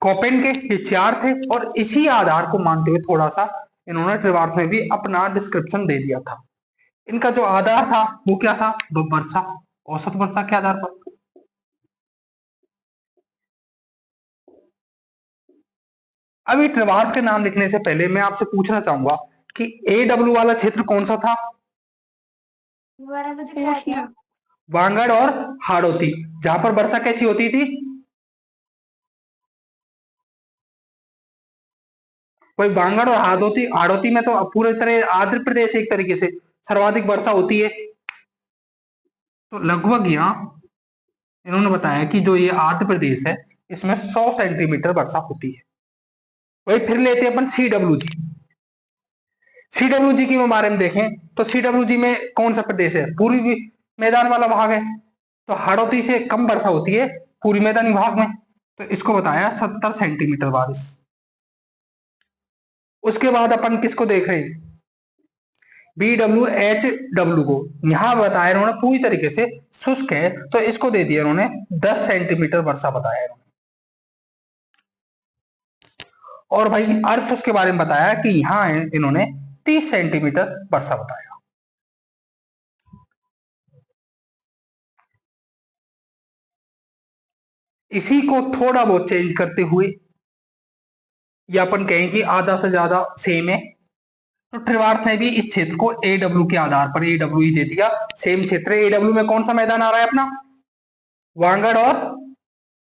Koppen के ये 4 थे और इसी आधार को मानते हुए थोड़ा सा इन्होंने त्रिवार्थ में भी अपना डिस्क्रिप्शन दे दिया था। इनका जो आधार था वो क्या था, वर्षा, औसत वर्षा के आधार पर। अभी त्रिवार्थ के नाम लिखने से पहले मैं आपसे पूछना चाहूंगा कि AW वाला क्षेत्र कौन सा था? वांगड़ और हाड़ौती, जहां पर वर्षा कैसी होती थी? वही वांगड़ और हाड़ौती, हाड़ौती में तो पूरे तरह आंध्र प्रदेश एक तरीके से सर्वाधिक वर्षा होती है। तो लगभग यहाँ इन्होंने बताया कि जो ये आंध्र प्रदेश है इसमें 100 सेंटीमीटर वर्षा होती है। वही फिर लेते हैं अपन CWG। CWG के बारे में देखें तो CWG में कौन सा प्रदेश है? पूर्वी मैदान वाला भाग है, तो हाड़ौती से कम वर्षा होती है पूर्वी मैदानी भाग में, तो इसको बताया 70 सेंटीमीटर बारिश। उसके बाद अपन किसको देख रहे हैं? BWHW को, यहां बताया इन्होंने पूरी तरीके से शुष्क है, तो इसको दे दिया इन्होंने 10 सेंटीमीटर वर्षा बताया इन्होंने। और भाई अर्थ शुष्क के बारे में बताया कि यहां है इन्होंने 30 सेंटीमीटर वर्षा बताया। इसी को थोड़ा बहुत चेंज करते हुए या अपन कहें कि आधा से ज्यादा सेम है, तो त्रिवार्थ ने भी इस क्षेत्र को AW के आधार पर AW ही दे दिया। सेम क्षेत्र है। AW में कौन सा मैदान आ रहा है अपना? वांगड़ और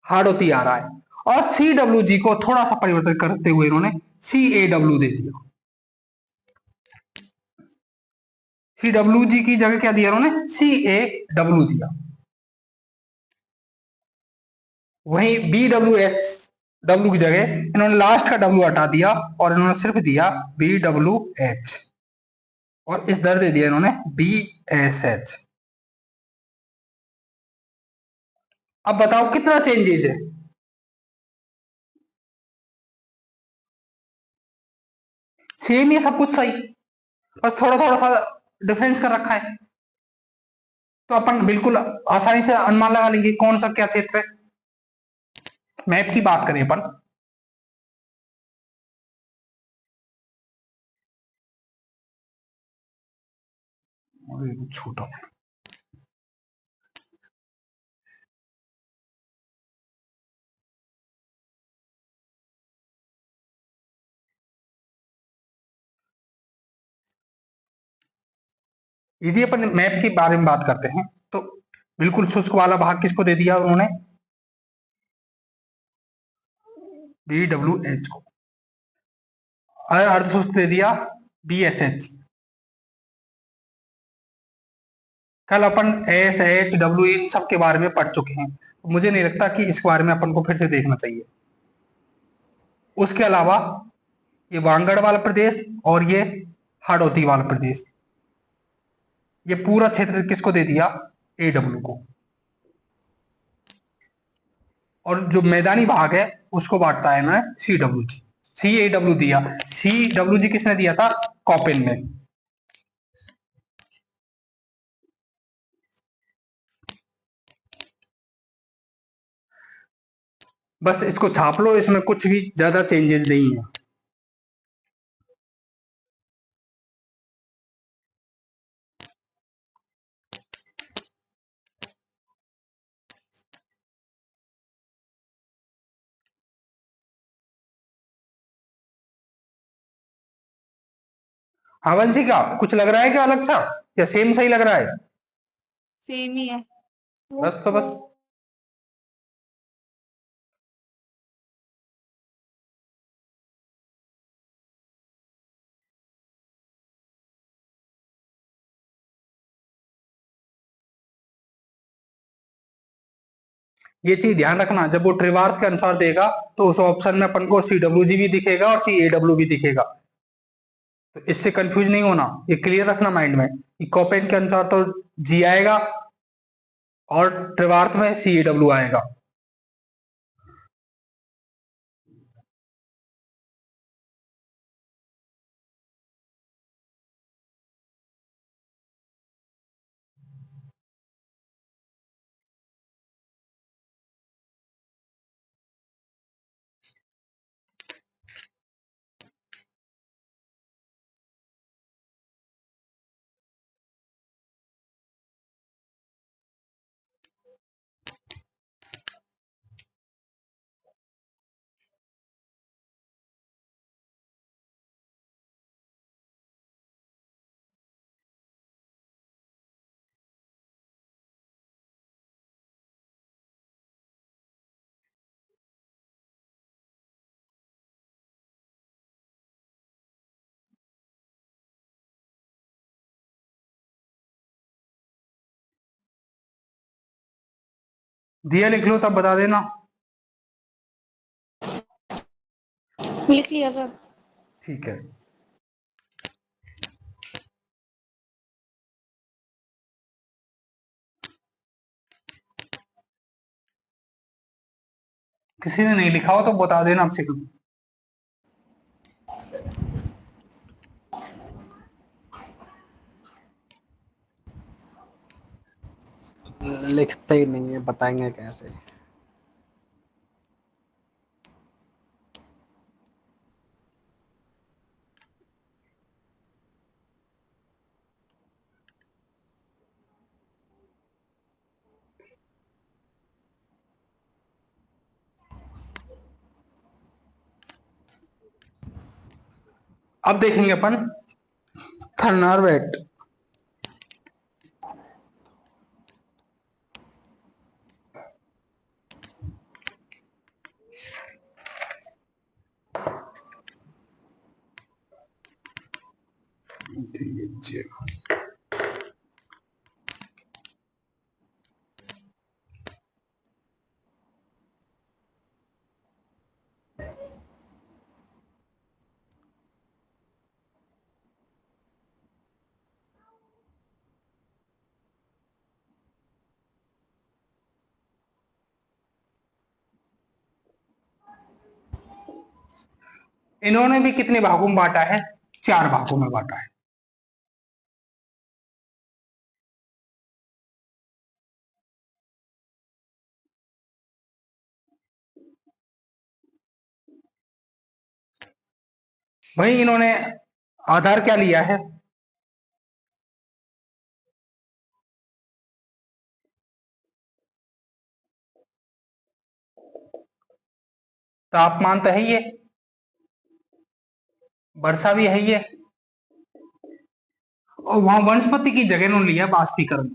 हाड़ौती आ रहा है। और CWG को थोड़ा सा परिवर्तन करते हुए इन्होंने CAW दे दिया। CWG की जगह क्या दिया इन्होंने? CAW दिया। वहीं BWH की जगह इन्होंने लास्ट का W हटा दिया और इन्होंने सिर्फ दिया BWH, और इस दर दे दिया इन्होंने BSH। अब बताओ कितना चेंजेस है? सेम ही सब कुछ सही, बस थोड़ा थोड़ा सा डिफरेंस कर रखा है। तो अपन बिल्कुल आसानी से अनुमान लगा लेंगे कौन सा क्या क्षेत्र है। मैप की बात करें अपन, छोटा, यदि अपन मैप के बारे में बात करते हैं तो बिल्कुल शुष्क वाला भाग किसको दे दिया उन्होंने? BWH को। अर्ध शुष्क दे दिया BSH। कल अपन SHW इन सब के बारे में पढ़ चुके हैं, तो मुझे नहीं लगता कि इस बारे में अपन को फिर से देखना चाहिए। उसके अलावा ये वांगड़ वाला प्रदेश और ये हाड़ौती वाला प्रदेश, ये पूरा क्षेत्र किसको दे दिया? AW को। और जो मैदानी भाग है उसको बांटता है ना CWG। CAW दिया, CWG किसने दिया था? कॉपेन में। बस इसको छाप लो, इसमें कुछ भी ज्यादा चेंजेस नहीं है। हाँ वंशिका, कुछ लग रहा है क्या अलग सा, या सेम सही लग रहा है? सेम ही है। बस तो बस। ये चीज ध्यान रखना, जब वो त्रिवार्थ के अनुसार देगा तो उस ऑप्शन में अपन को CWG भी दिखेगा और CAW भी दिखेगा, तो इससे कंफ्यूज नहीं होना, ये क्लियर रखना माइंड में कि कॉपेन के अनुसार तो G आएगा और त्रिवार्थ में CAW आएगा। दिया लिख लो तब बता देना। लिख लिया सर। ठीक है। किसी ने नहीं लिखा हो तो बता देना आपसे कभी। लिखते ही नहीं है, बताएंगे कैसे। अब देखेंगे अपन थर्नारवेट। इन्होंने भी कितने भागों में बांटा है? 4 भागों में बांटा है। भाई इन्होंने आधार क्या लिया है? तापमान तो है ये, वर्षा भी है ये, और वहां वनस्पति की जगह इन्होंने लिया बाष्पीकरण।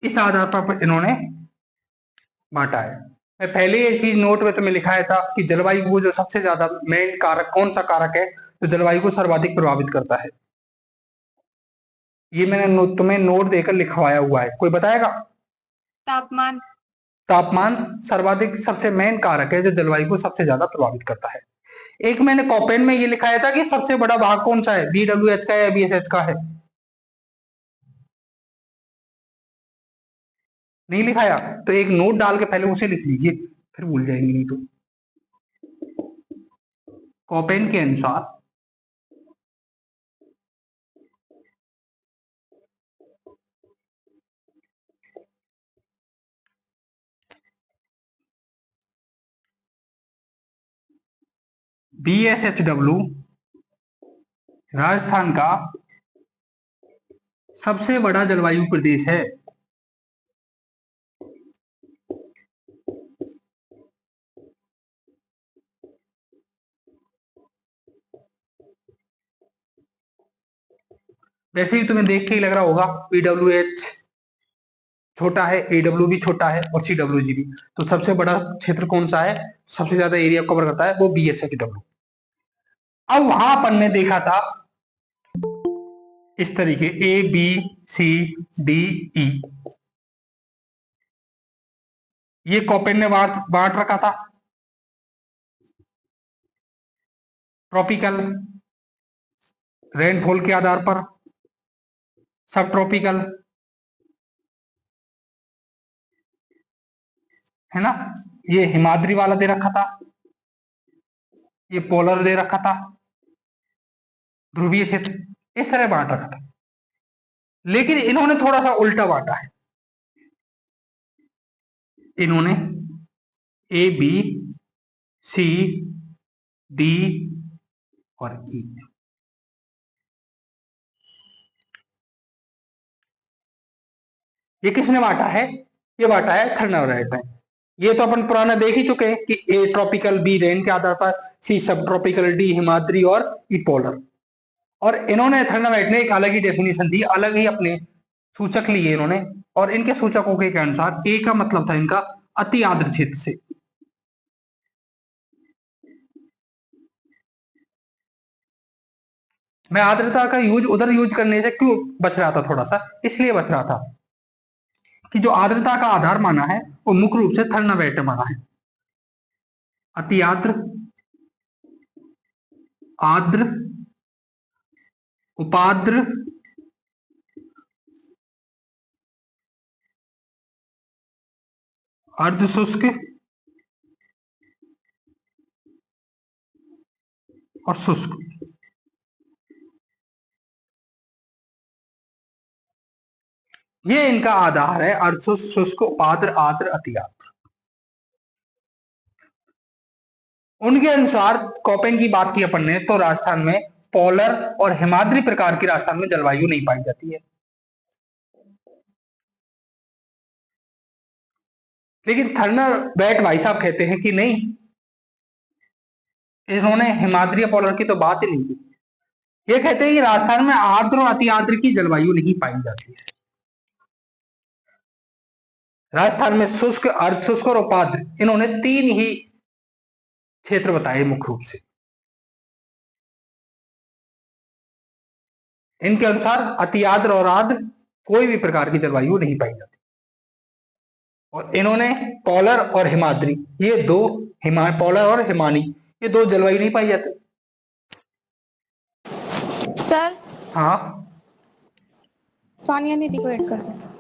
इस आधार पर इन्होंने बांटा है। मैं पहले ये चीज नोट में तुम्हें लिखाया था कि जलवायु को जो सबसे ज्यादा मेन कारक कौन सा कारक है जो जलवायु को सर्वाधिक प्रभावित करता है? ये मैंने तुम्हें नोट देकर लिखवाया हुआ है, कोई बताएगा? तापमान। तापमान सर्वाधिक सबसे मेन कारक है जो जलवायु को सबसे ज्यादा प्रभावित करता है। एक मैंने कॉपेन में ये लिखाया था कि सबसे बड़ा भाग कौन सा है, BWH का है या BSH का है? नहीं लिखाया तो एक नोट डाल के पहले उसे लिख लीजिए, फिर भूल जाएंगे नहीं तो। कॉपेन के अनुसार BSHW राजस्थान का सबसे बड़ा जलवायु प्रदेश है। वैसे ही तुम्हें देख के ही लग रहा होगा PWH छोटा है, AW भी छोटा है और CWG भी। तो सबसे बड़ा क्षेत्र कौन सा है, सबसे ज्यादा एरिया कवर करता है, वो BSHW। अब वहां अपन ने देखा था इस तरीके ABCDE, ये कॉपेन ने बांट रखा था। ट्रॉपिकल रेनफॉल के आधार पर, सब ट्रॉपिकल, है ना, ये हिमाद्री वाला दे रखा था, ये पोलर दे रखा था, ध्रुवीय क्षेत्र, इस तरह बांट रखा था। लेकिन इन्होंने थोड़ा सा उल्टा बांटा है। इन्होंने ABCD और E, ये किसने बांटा है? ये बांटा है थर्नारवेट ने। ये तो अपन पुराना देख ही चुके हैं कि A ट्रॉपिकल, B रेन के आधार पर, C सब ट्रॉपिकल, D हिमाद्री और E पोलर। और इन्होंने थर्नारवेट ने एक अलग ही डेफिनेशन दी, अलग ही अपने सूचक लिए इन्होंने, और इनके सूचकों के अनुसार A का मतलब था इनका अति आर्द्र क्षेत्र से। मैं आर्द्रता का यूज उधर यूज करने से क्यों बच रहा था, थोड़ा सा इसलिए बच रहा था कि जो आर्द्रता का आधार माना है वो मुख्य रूप से थर्नावेट माना है। अति आर्द्र, आर्द्र, उपाद्र, अर्ध शुष्क और शुष्क। ये इनका आधार है, अर्ध शुष्क, शुष्क, उपाद्र, आर्द्र, अति आर्द्र। उनके अनुसार कोपेन की बात की अपन ने तो राजस्थान में पोलर और हिमाद्री प्रकार की राजस्थान में जलवायु नहीं पाई जाती है। लेकिन थर्नावेट भाई साहब कहते हैं कि नहीं, इन्होंने हिमाद्री पोलर की तो बात ही नहीं की। ये कहते हैं कि राजस्थान में आर्द्र और अति आर्द्र की जलवायु नहीं पाई जाती है। राजस्थान में शुष्क, अर्ध शुष्क और उपाद्र, इन्होंने 3 ही क्षेत्र बताए मुख्य रूप से। इनके अनुसार अति आर्द्र और आर्द्र कोई भी प्रकार की जलवायु नहीं पाई जाती। और इन्होंने पोलर और हिमाद्री, ये दो, पोलर और हिमानी, ये दो जलवायु नहीं पाई जाती। सर हाँ, सोनिया दीदी को ऐड कर देता।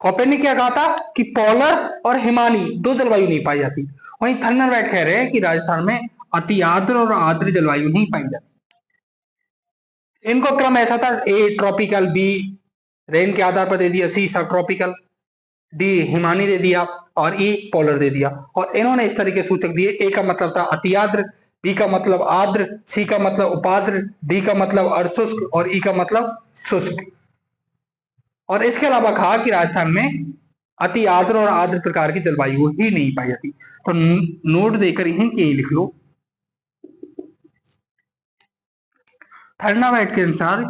कोपेन ने क्या कहा था कि पोलर और हिमानी दो जलवायु नहीं पाई जाती। वहीं थर्नरवेट कह रहे हैं कि राजस्थान में अति आर्द्र और आर्द्र जलवायु नहीं पाई जाती। इनको क्रम ऐसा था, ए ट्रॉपिकल, बी रेन के आधार पर दे दिया, सी सब ट्रॉपिकल, डी हिमानी दे दिया और ई पोलर दे दिया। और इन्होंने इस तरह के सूचक दिए, ए का मतलब था अति आर्द्र, बी का मतलब आर्द्र, सी का मतलब उपाद्र, डी का मतलब अर्धशुष्क और ई का मतलब शुष्क। और इसके अलावा कहा कि राजस्थान में अति आर्द्र और आर्द्र प्रकार की जलवायु ही नहीं पाई जाती। तो नोट देकर यहीं के लिख लो, थर्नावेट के अनुसार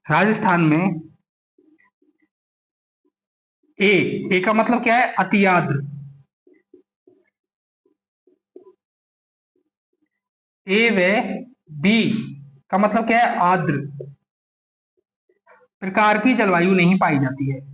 राजस्थान में ए का मतलब क्या है, अति आर्द्र, ए व बी का मतलब क्या है, आर्द्र प्रकार की जलवायु नहीं पाई जाती है।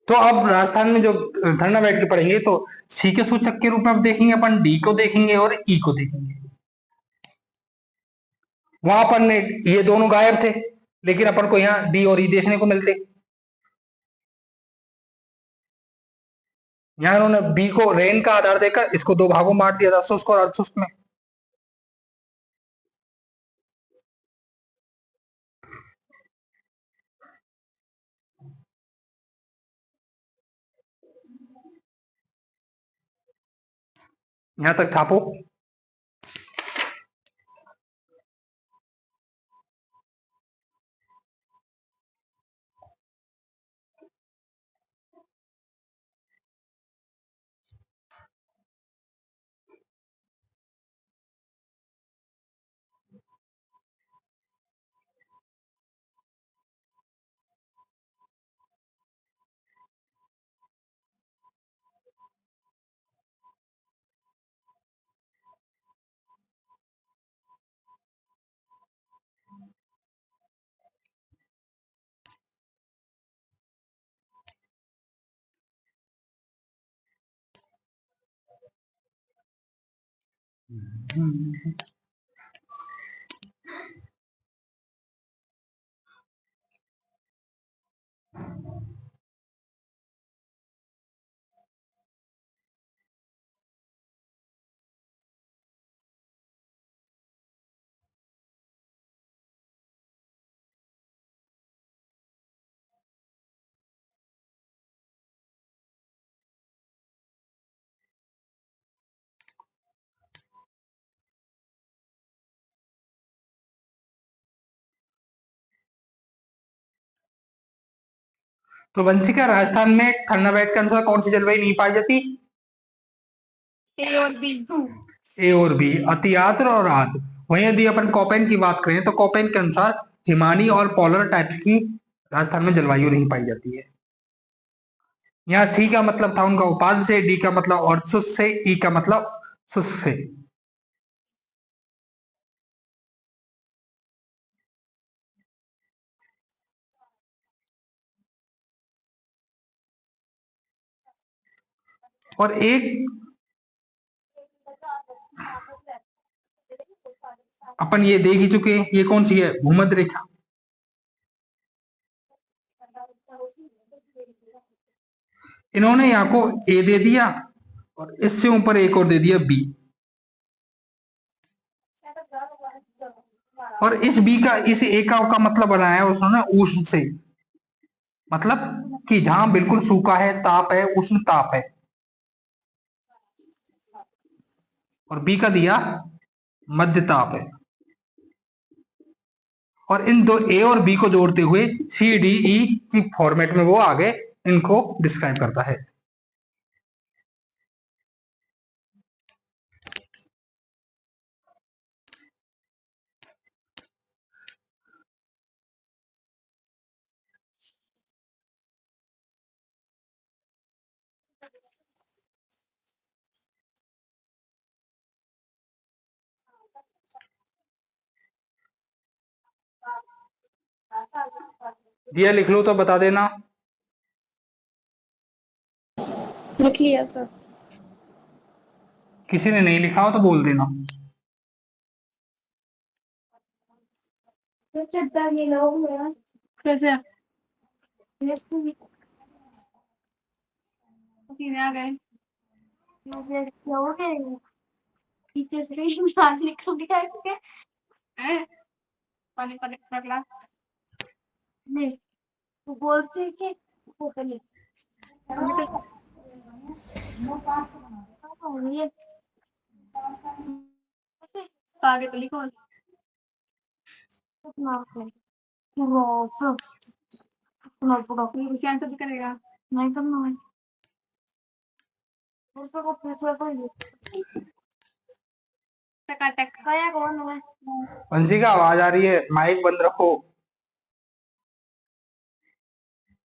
तो अब राजस्थान में जो थर्नावेट के पढ़ेंगे तो सी के सूचक के रूप में अब देखेंगे अपन, डी को देखेंगे और ई को देखेंगे। वहां पर ये दोनों गायब थे, लेकिन अपन को यहाँ डी और ई देखने को मिलते। यहाँ उन्होंने बी को रेन का आधार देकर इसको दो भागों में बांट दिया था, शुष्क और अर्धशुष्क में। यहां तक छापो। तो वंशिका, राजस्थान में ठंडा बेड के अनुसार कौन सी जलवायु नहीं पाई जाती? ए और बी। ए और बी, अति आर्द्र और आर्द्र। वहीं यदि अपन कोपेन की बात करें तो कोपेन के अनुसार हिमानी और पोलर टाइप की राजस्थान में जलवायु नहीं पाई जाती है। यहाँ सी का मतलब था उनका उपाधि से, डी का मतलब अर्धशुष्क से, ई का मतलब शुष्क से। और एक अपन ये देख ही चुके हैं, ये कौन सी है? भूमध्य रेखा। इन्होंने यहाँ को ए दे दिया और इससे ऊपर एक और दे दिया बी, और इस बी का, इस ए का मतलब बनाया है उसने उष्ण से, मतलब कि जहां बिल्कुल सूखा है, ताप है, उष्ण ताप है। और बी का दिया मध्य ताप है। और इन दो ए और बी को जोड़ते हुए सी डी ई की फॉर्मेट में वो आगे इनको डिस्क्राइब करता है। दिया लिख लो तो बता देना। लिख लिया सर। किसी ने नहीं लिखा हो तो बोल देना। कैसे? आ गए। मुझे क्या हो गया? टीचर से लिख दिया है। पानी पानी पकड़ा। नहीं, तू बोलती कि वो पहले अभी तो ये आगे तो लिखो ना। वो पूरा इसी आंसर भी करेगा। नहीं करना है। दूसरों को पूछना कोई टका कया कौन है? वंशिका, आवाज आ रही है, माइक बंद रखो।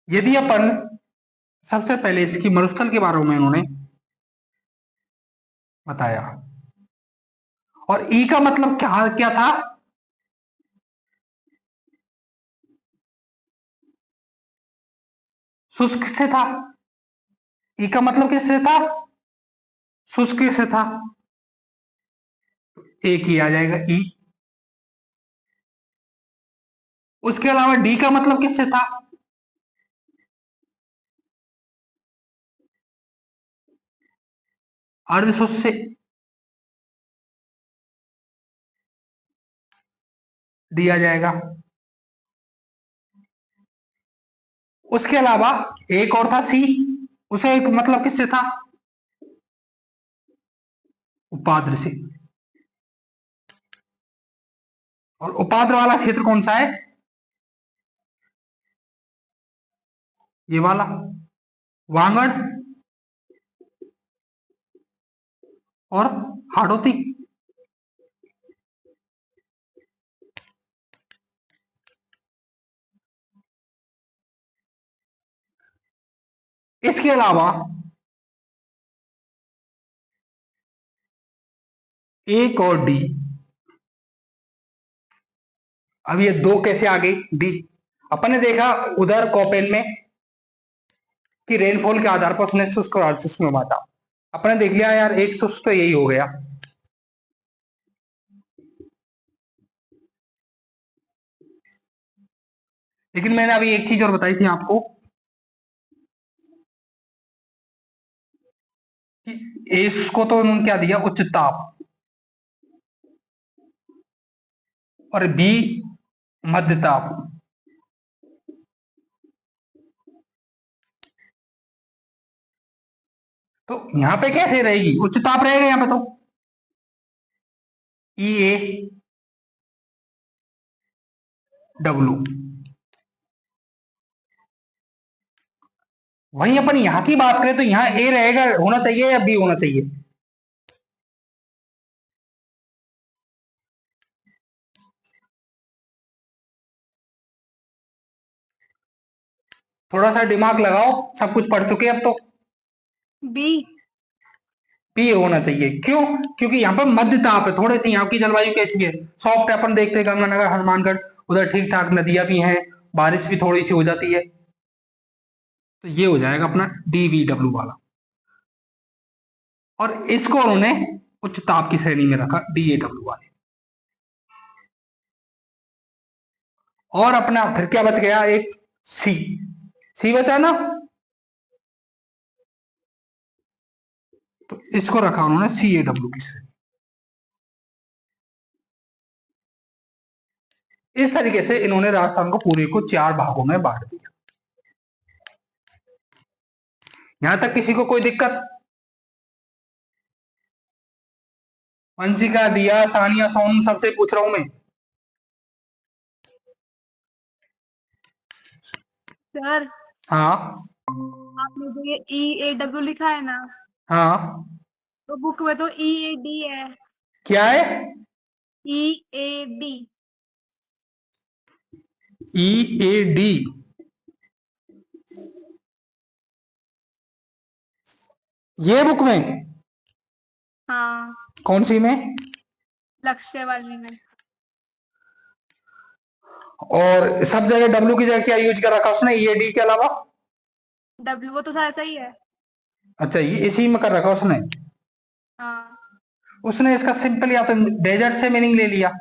यदि अपन सबसे पहले इसकी मरुस्थल के बारे में उन्होंने बताया, और ई का मतलब क्या क्या था? शुष्क से था। ई का मतलब किससे था? शुष्क से था। एक ही आ जाएगा ई। उसके अलावा डी का मतलब किससे था? अर्धशुष्क से। डी आ जाएगा। उसके अलावा एक और था सी, उसे एक मतलब किससे था? उपाद्र से। और उपाद्र वाला क्षेत्र कौन सा है? ये वाला, वांगड़ और हाड़ौती। इसके अलावा एक और डी। अब ये दो कैसे आ गई डी? अपन ने देखा उधर कोपेन में कि रेनफॉल के आधार पर उसने शुष्क और अर्धशुष्क में बांटा। अपने देख लिया यार, एक शुष्क तो यही हो गया। लेकिन मैंने अभी एक चीज और बताई थी आपको कि इसको तो उन्होंने क्या दिया? उच्च ताप। और बी मध्य ताप। तो यहां पे कैसे रहेगी? उच्च ताप रहेगा यहां पे तो। ई ए डब्ल्यू। वहीं अपन यहाँ की बात करें तो यहाँ ए रहेगा, होना चाहिए या बी होना चाहिए? थोड़ा सा दिमाग लगाओ, सब कुछ पढ़ चुके अब तो। बी। बी होना चाहिए, क्यों? क्योंकि यहाँ पर मध्य ताप है, थोड़ी सी यहाँ की जलवायु कैसी है, सॉफ्ट है। अपन देखते हैं गंगानगर, हनुमानगढ़, उधर ठीक ठाक नदियां भी हैं, बारिश भी थोड़ी सी हो जाती है। तो ये हो जाएगा अपना DVW वाला। और इसको उन्होंने उच्च ताप की श्रेणी में रखा, DAW वाले। और अपना फिर क्या बच गया? एक सी। सी बचा ना, तो इसको रखा उन्होंने CAW की श्रेणी। इस तरीके से इन्होंने राजस्थान को पूरे को 4 भागों में बांट दिया। यहां तक किसी को कोई दिक्कत? वंशिका, दिया, सानिया, सोनम, सबसे पूछ रहा हूं मैं। सर, हाँ आपने जो ये EAW लिखा है ना, हाँ। तो बुक में तो EAD है। क्या है? EAD। EAD? ये बुक में? हाँ, कौन सी में? लक्ष्य वाली में। और सब जगह डब्ल्यू की जगह क्या यूज कर रखा उसने EAD के अलावा? W वो तो सारा सही है। अच्छा, ये इसी में कर रखा उसने। हाँ। उसने इसका सिंपल या तो डेजर्ट से मीनिंग ले लिया,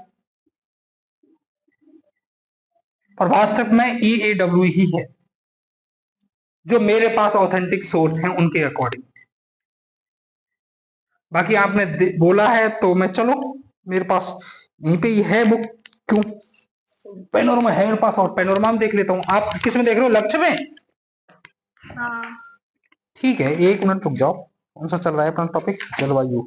और वास्तव में EAW ही है, जो मेरे पास ऑथेंटिक सोर्स हैं उनके अकॉर्डिंग। बाकी आपने बोला है तो मैं, चलो मेरे पास यहीं पे ही है बुक। क्यों? पेनोरमा है मेरे पास, और पेनोरमा में देख लेता हूँ। आप किस में देख रहे हो? लक्ष्य में? हाँ। ठीक है, 1 मिनट रुक जाओ। कौन सा चल रहा है अपना टॉपिक? जलवायु।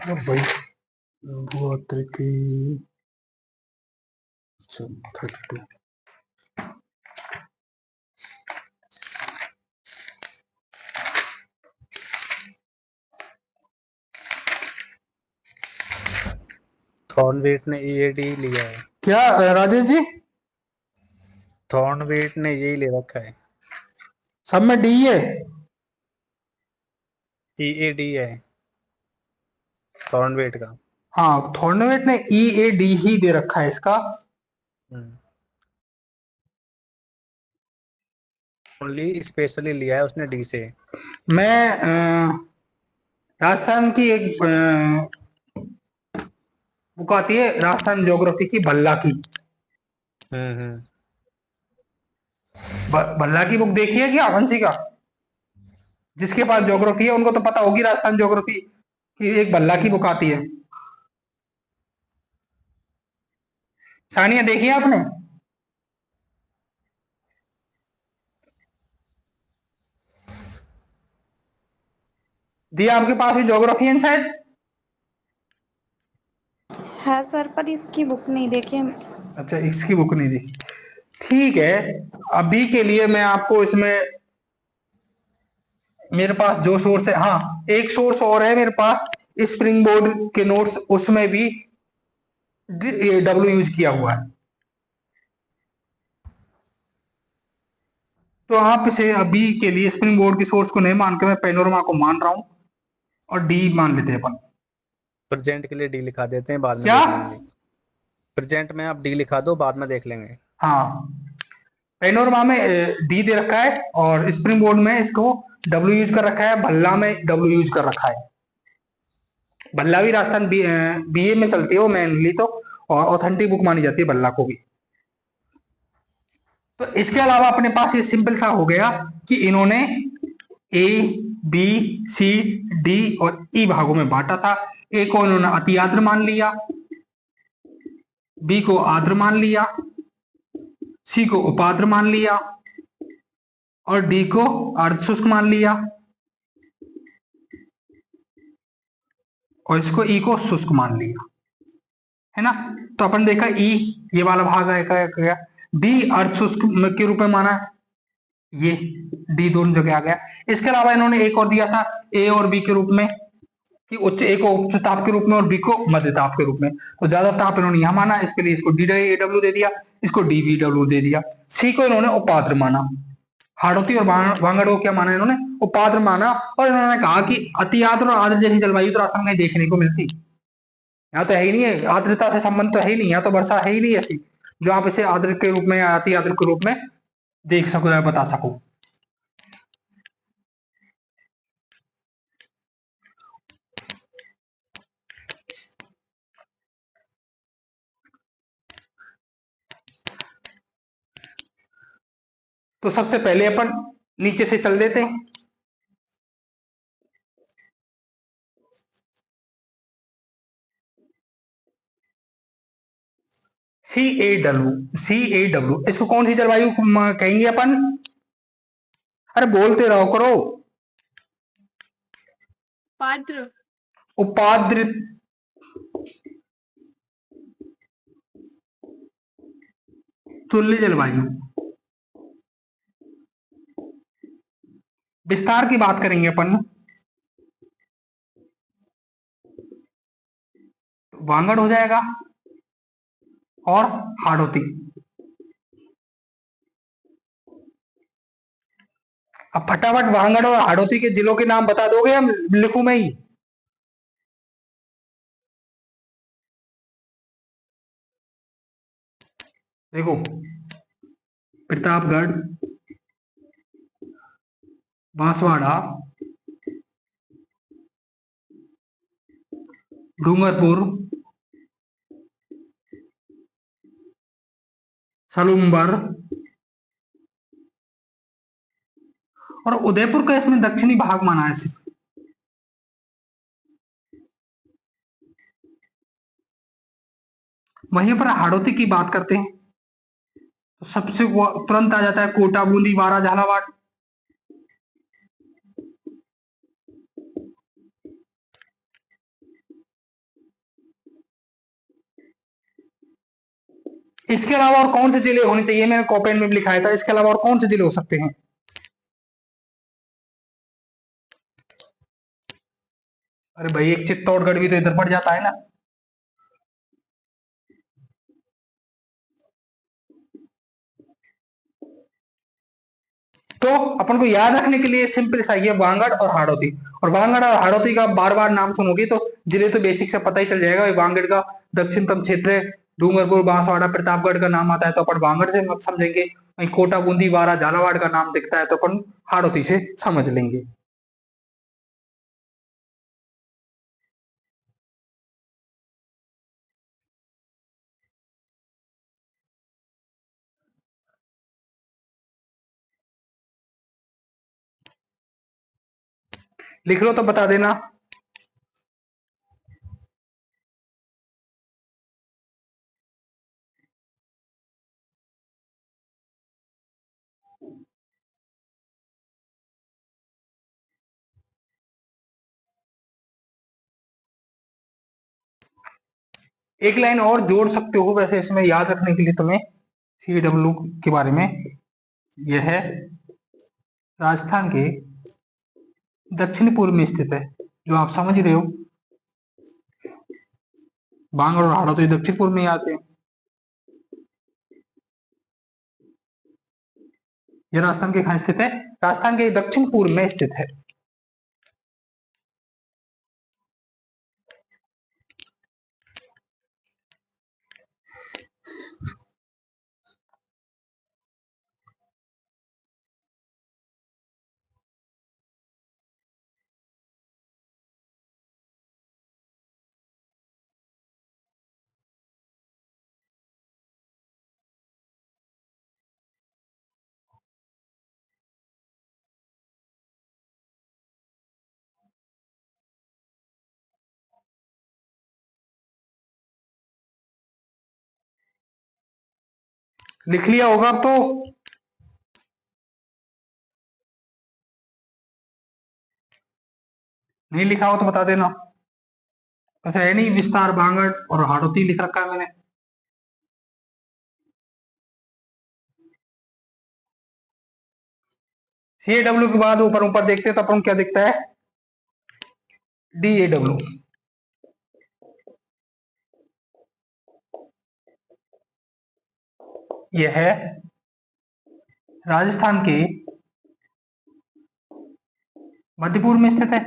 भाई की 32। थॉर्नवेट ने EAD लिया है। क्या राजेश जी? थॉर्नवेट ने यही ले रखा है। सब में डी है? EAD है थॉर्नवेट का। हाँ, थॉर्नवेट ने EAD ही दे रखा है इसका। ओनली स्पेशली लिया है उसने D से। मैं राजस्थान की एक बुक आती है, राजस्थान ज्योग्राफी की, भल्ला की। हम्म। भल्ला की बुक देखी है क्या वंशी का? जिसके पास ज्योग्राफी है उनको तो पता होगी राजस्थान ज्योग्राफी की, एक भल्ला की बुक आती है। सानिया देखी है आपने? दिया, आपके पास भी ज्योग्राफी है शायद? है सर, पर इसकी बुक नहीं देखी। अच्छा, इसकी बुक नहीं देखी, ठीक है। अभी के लिए मैं आपको इसमें, मेरे पास जो सोर्स है, हाँ एक सोर्स और है मेरे पास, स्प्रिंग बोर्ड के नोट्स, उसमें भी डब्ल्यू यूज किया हुआ है। तो आप इसे अभी के लिए स्प्रिंग बोर्ड की सोर्स को नहीं मान के मैं पेनोरमा को मान रहा हूं, और डी मान लेते हैं अपन। प्रेजेंट के लिए D लिखा देते हैं, बाद में क्या? देख लेंगे। प्रेजेंट में आप D लिखा दो, बाद में देख लेंगे। हाँ, पेनोरमा में डी दे रखा है, और स्प्रिंग बोर्ड में इसको डब्ल्यू यूज कर रखा है, भल्ला में डब्ल्यू यूज कर रखा है। भल्ला भी राजस्थान BA में चलती है वो मेनली तो, और ऑथेंटिक बुक मानी जाती है भल्ला को भी। तो इसके अलावा अपने पास ये सिंपल सा हो गया कि इन्होंने A, B, C, D और E भागों में बांटा था। ए को इन्होंने अति आर्द्र मान लिया, बी को आर्द्र मान लिया, सी को उपाद्र मान लिया, और डी को अर्ध शुष्क मान लिया। और इसको ई को शुष्क मान लिया, है ना। तो अपन देखा ई ये वाला भाग है गया, डी अर्ध शुष्क के रूप में माना है, ये डी दोनों जगह आ गया। इसके अलावा इन्होंने एक और दिया था ए और बी के रूप में, कि उच्च ए को उच्च ताप के रूप में और बी को मध्य ताप के रूप में। तो ज्यादा ताप इन्होंने यहां माना, इसके लिए इसको डी डब्ल्यू दे दिया, इसको डी वी डब्ल्यू दे दिया। सी को इन्होंने उपाद्र माना, हाड़ौती और वांगड़ को क्या माना इन्होंने, उपाद्र माना। और इन्होंने कहा कि अति आर्द्र और आर्द्र जैसी जलवायु तो राजस्थान में देखने को मिलती, यहाँ तो है ही नहीं है, आर्द्रता से संबंध तो है ही नहीं, यहाँ तो वर्षा है ही नहीं ऐसी जो आप इसे आर्द्र के रूप में या अति आर्द्र के रूप में देख सको या बता सको। तो सबसे पहले अपन नीचे से चल देते हैं। सी ए डब्ल्यू इसको कौन सी जलवायु कहेंगे अपन, अरे बोलते रहो करो। पात्र। उपाद्र तुल्य जलवायु। विस्तार की बात करेंगे अपन, वांगड़ हो जाएगा और हाड़ौती। अब फटाफट वांगड़ और हाड़ौती के जिलों के नाम बता दोगे, हम लिखूं मैं ही। देखो, प्रतापगढ़, बांसवाड़ा, डूंगरपुर, सलूम्बर और उदयपुर का इसमें दक्षिणी भाग माना है सिर्फ। वहीं पर हाड़ौती की बात करते हैं तो सबसे तुरंत आ जाता है कोटा, बूंदी, बारा, झालावाड़। इसके अलावा और कौन से जिले होने चाहिए, मैंने कॉपेन में भी लिखाया था, इसके अलावा और कौन से जिले हो सकते हैं। अरे भाई एक चित्तौड़गढ़ भी तो इधर पड़ जाता है ना। तो अपन को याद रखने के लिए सिंपल सा ये वांगड़ और हाड़ौती, और वांगड़ और हाड़ौती का बार बार नाम सुनोगे तो जिले तो बेसिक से पता ही चल जाएगा। वांगड़ का दक्षिणतम क्षेत्र है, डूंगरपुर, बांसवाड़ा, प्रतापगढ़ का नाम आता है तो अपन वांगड़ से समझेंगे। वहीं कोटा, बूंदी, बारा, झालावाड़ का नाम दिखता है तो अपन हाड़ौती से समझ लेंगे। लिख लो तो बता देना। एक लाइन और जोड़ सकते हो वैसे इसमें याद रखने के लिए तुम्हें, CW के बारे में। यह है राजस्थान के दक्षिण पूर्व में स्थित है, जो आप समझ रहे हो। बांगड़ और हाड़ौती दक्षिण पूर्व में आते हैं। यह राजस्थान के कहां स्थित है, राजस्थान के दक्षिण पूर्व में स्थित है। लिख लिया होगा अब तो। नहीं लिखा हो तो बता देना। ऐसा है नहीं, विस्तार, बांगड़ और हाड़ौती लिख रखा है मैंने। CAW के बाद ऊपर ऊपर देखते हैं तो अपन क्या दिखता है, DAW। यह है राजस्थान के मध्यपुर में स्थित है।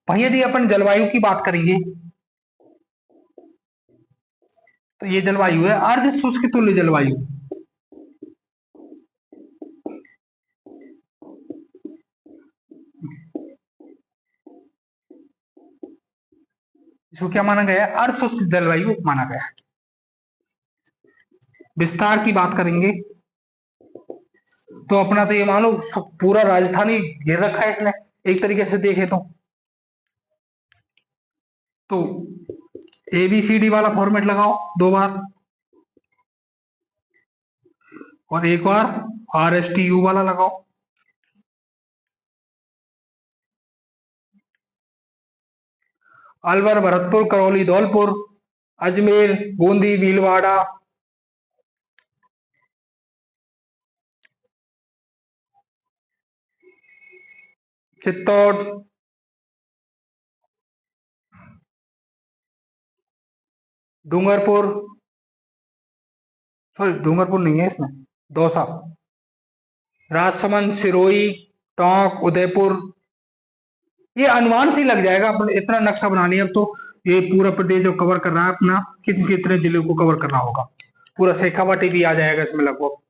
भाई यदि अपन जलवायु की बात करेंगे तो ये जलवायु है अर्ध शुष्क तुल्य जलवायु। इसको क्या माना गया है, अर्ध शुष्क जलवायु माना गया है। विस्तार की बात करेंगे तो अपना तो ये मानो पूरा राजस्थान ही घेर रखा है इसने, एक तरीके से देखे तो ABCD वाला फॉर्मेट लगाओ 2 बार, और एक बार RSTU वाला लगाओ। अलवर, भरतपुर, करौली, धौलपुर, अजमेर, बूंदी, भीलवाड़ा, चित्तौड़, डूंगरपुर, सॉरी डूंगरपुर नहीं है इसमें, दौसा, राजसमंद, सिरोही, टोंक, उदयपुर। ये अनुमान से ही लग जाएगा, अपन इतना नक्शा बना लिया अब तो ये पूरा प्रदेश जो कवर कर रहा है अपना, कितने जिलों को कवर करना होगा, पूरा शेखावाटी भी आ जाएगा इसमें लगभग।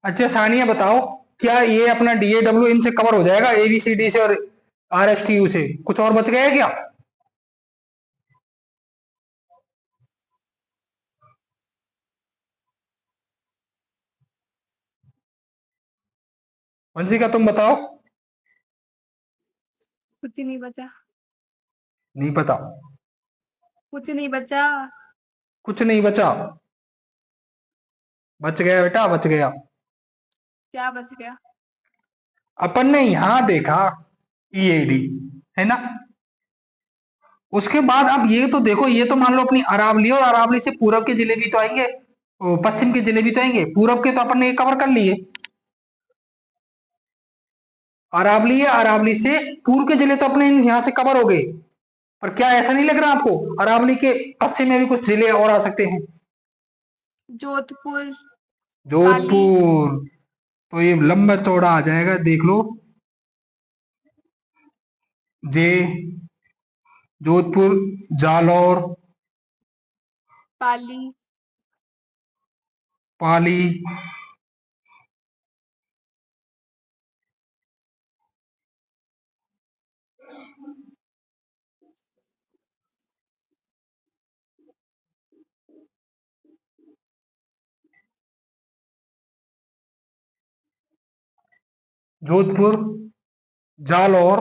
अच्छा सानिया बताओ, क्या ये अपना DAW इनसे कवर हो जाएगा, ABCD से और RSTU से, कुछ और बच गया क्या? वंशिका तुम बताओ। कुछ नहीं बचा। नहीं पता। कुछ नहीं बचा। कुछ नहीं बचा। बच गया बेटा, बच गया। क्या बच गया? अपन ने यहां देखा EAD, है ना। उसके बाद अब ये तो देखो, ये तो मान लो अपनी अरावली, और अरावली से पूरब के जिले भी तो आएंगे, पश्चिम के जिले भी तो आएंगे, पूरब के तो अपन ने कवर कर लिए। अरावली है, अरावली से पूर्व के जिले तो अपने यहां से कवर हो गए, पर क्या ऐसा नहीं लग रहा आपको अरावली के पश्चिम में भी कुछ जिले और आ सकते हैं? जोधपुर, पाली, जोधपुर तो ये लंबा चौड़ा आ जाएगा, देख लो, जे, जोधपुर, जालौर, पाली, पाली, जोधपुर, जालौर।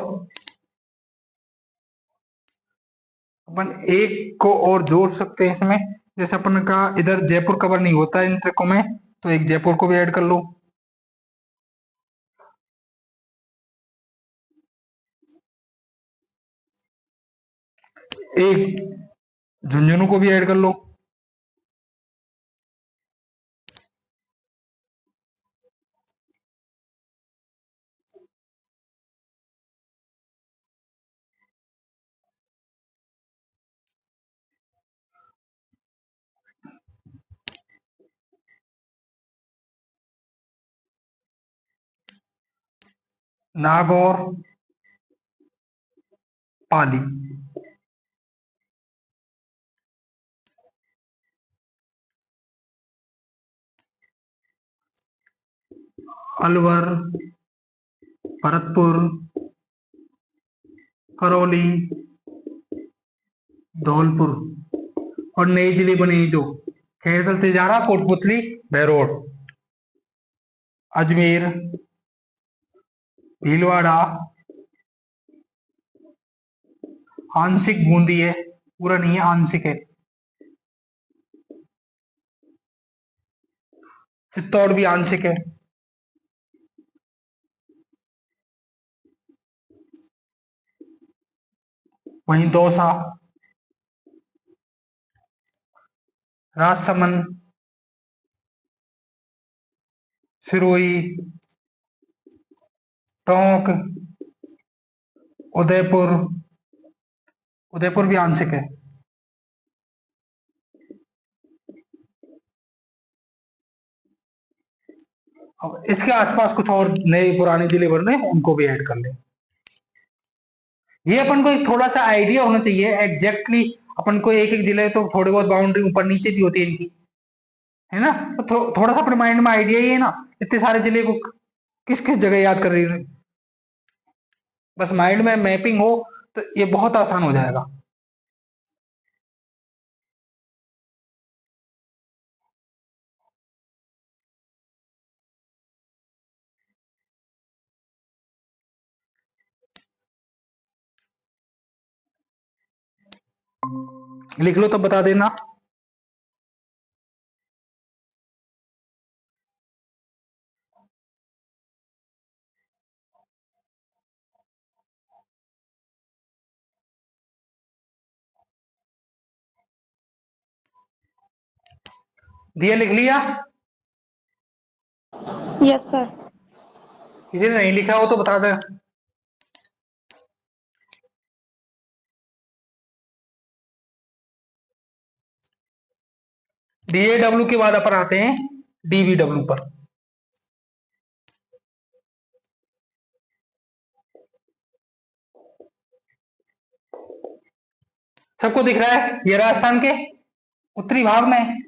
अपन एक को और जोड़ सकते हैं इसमें, जैसे अपन का इधर जयपुर कवर नहीं होता इन ट्रिकों में, तो एक जयपुर को भी ऐड कर लो। एक झुंझुनू को भी ऐड कर लो। नागौर, पाली, अलवर, भरतपुर, करौली, धौलपुर। और नए जिले बने जो खैरदल, तिजारा, कोटपुतली, बहरोड, अजमेर, भीलवाड़ा, आंशिक बूंदी है, पूरा नहीं है, आंशिक है। चित्तौड़ भी आंशिक है। वहीं दौसा, राजसमंद, सिरोही, टोंक, उदयपुर, उदयपुर भी आंशिक है। अब इसके आसपास कुछ और नए पुराने जिले बने, उनको भी ऐड कर लें। ये अपन को एक थोड़ा सा आइडिया होना चाहिए एग्जैक्टली। अपन को एक एक जिले तो थोड़ी बहुत बाउंड्री ऊपर नीचे भी होती है इनकी, है ना। तो थोड़ा सा अपने माइंड में आइडिया ही है ना, इतने सारे जिले को किस किस जगह याद कर रही है। बस माइंड में मैपिंग हो तो ये बहुत आसान हो जाएगा। लिख लो तो बता देना। दिया लिख लिया? Yes sir. किसी ने नहीं लिखा हो तो बता दे। डीएडब्ल्यू के बाद अपन आते हैं डीवीडब्ल्यू पर। सबको दिख रहा है ये राजस्थान के उत्तरी भाग में।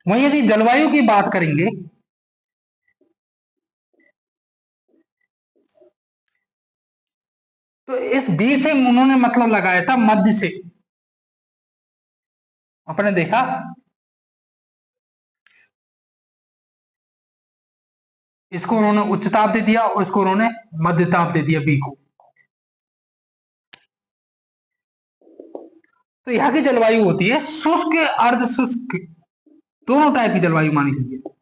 वहीं यदि जलवायु की बात करेंगे तो इस बी से उन्होंने मतलब लगाया था मध्य से। अपने देखा इसको उन्होंने उच्च ताप दे दिया और इसको उन्होंने मध्य ताप दे दिया बी को। तो यहाँ की जलवायु होती है शुष्क, अर्ध शुष्क, दोनों टाइप की जलवायु मानी गई है।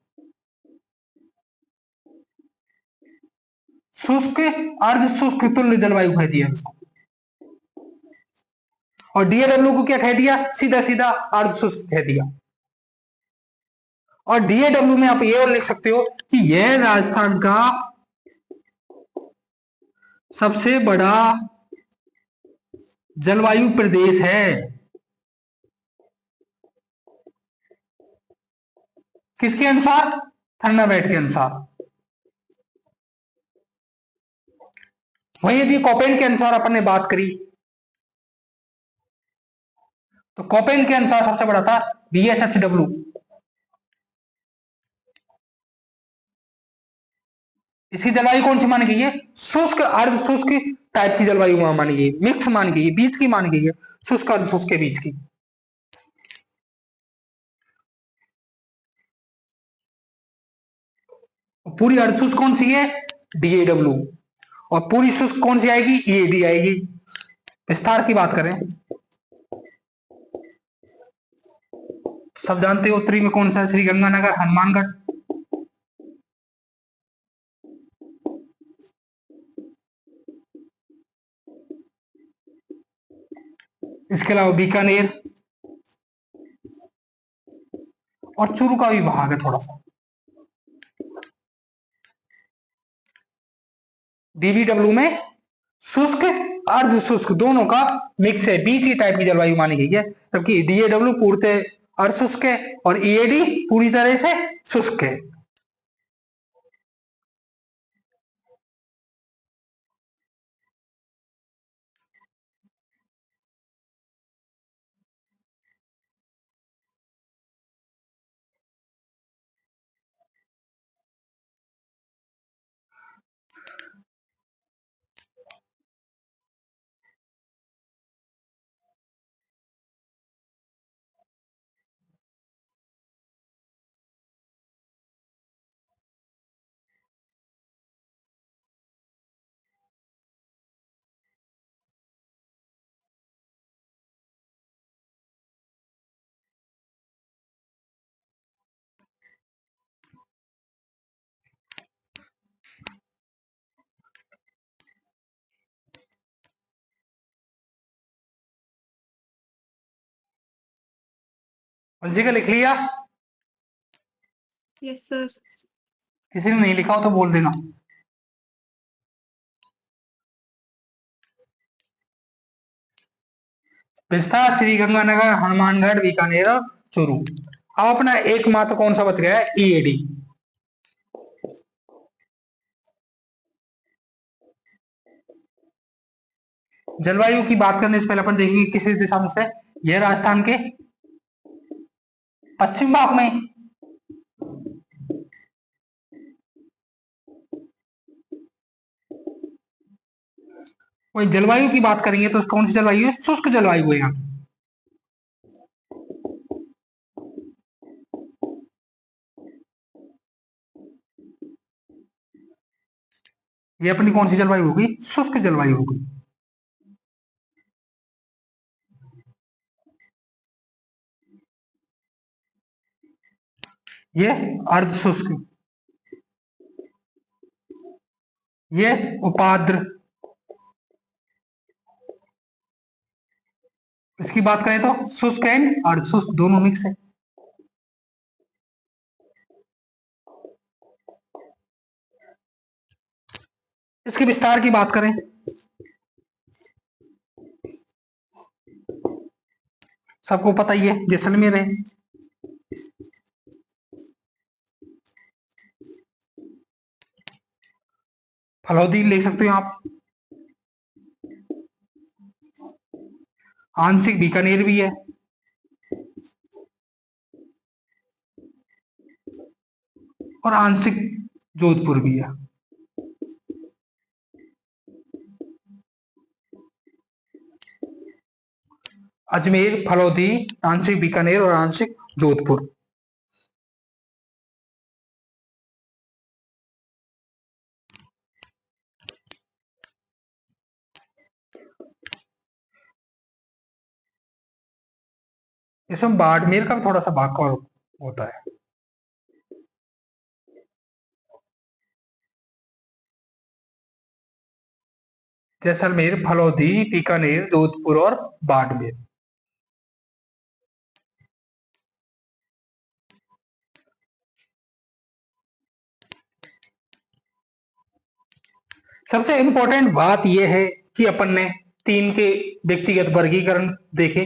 शुष्क, अर्ध शुष्क तुल्य जलवायु कह दिया इसको। और डीएडब्ल्यू को क्या कह दिया? सीधा सीधा अर्ध शुष्क कह दिया। और डीएडब्ल्यू में आप ये और लिख सकते हो कि यह राजस्थान का सबसे बड़ा जलवायु प्रदेश है। किसके अनुसार? थंडरबर्ड के अनुसार। वहीं यदि कोपेन के अनुसार अपन ने बात करी तो कोपेन के अनुसार सबसे बड़ा था बीएसएचडब्ल्यू। इसकी जलवायु कौन सी मानी गई है? शुष्क, अर्ध शुष्क टाइप की जलवायु मानी गई, मिक्स मानी गई, बीच की मानी गई है, शुष्क अर्ध शुष्क के बीच की। पूरी अर्ध शुष्क कौन सी है? डीएडब्ल्यू। और पूरी शुष्क कौन सी आएगी? ईएडी आएगी। विस्तार की बात करें सब जानते हो उत्तरी में कौन सा है? श्री गंगानगर, हनुमानगढ़। इसके अलावा बीकानेर और चूरू का भी भाग है थोड़ा सा। डीवीडब्ल्यू में शुष्क, अर्ध शुष्क दोनों का मिक्स है, बीच ही टाइप की जलवायु मानी गई है। जबकि डीएडब्ल्यू पूर्णतः अर्ध शुष्क है और ईएडी पूरी तरह से शुष्क है। उलझी का लिख लिया? Yes sir. किसी ने नहीं लिखा हो तो बोल देना। विस्तार श्री गंगानगर, हनुमानगढ़, बीकानेर और चूरू। अब अपना एकमात्र कौन सा बच गया है? ईएडी। जलवायु की बात करने से पहले अपन देखेंगे किस दिशा में से। यह राजस्थान के पश्चिम भाग में। वही जलवायु की बात करेंगे तो कौन सी जलवायु है? शुष्क जलवायु है यहाँ। ये अपनी कौन सी जलवायु होगी? शुष्क जलवायु होगी। ये अर्ध शुष्क, ये उपाद्र। इसकी बात करें तो शुष्क एंड अर्ध शुष्क दोनों मिक्स है। इसके विस्तार की बात करें, सबको पता ही है, जैसलमेर है। फलौदी ले सकते हो आप। आंशिक बीकानेर भी है। और आंशिक जोधपुर भी है। अजमेर, फलौदी, आंशिक बीकानेर और आंशिक जोधपुर। इसमें बाड़मेर का भी थोड़ा सा भाग कवर होता है। जैसलमेर, फलौदी, बीकानेर, जोधपुर और बाड़मेर। सबसे इंपॉर्टेंट बात यह है कि अपन ने तीन के व्यक्तिगत वर्गीकरण देखे,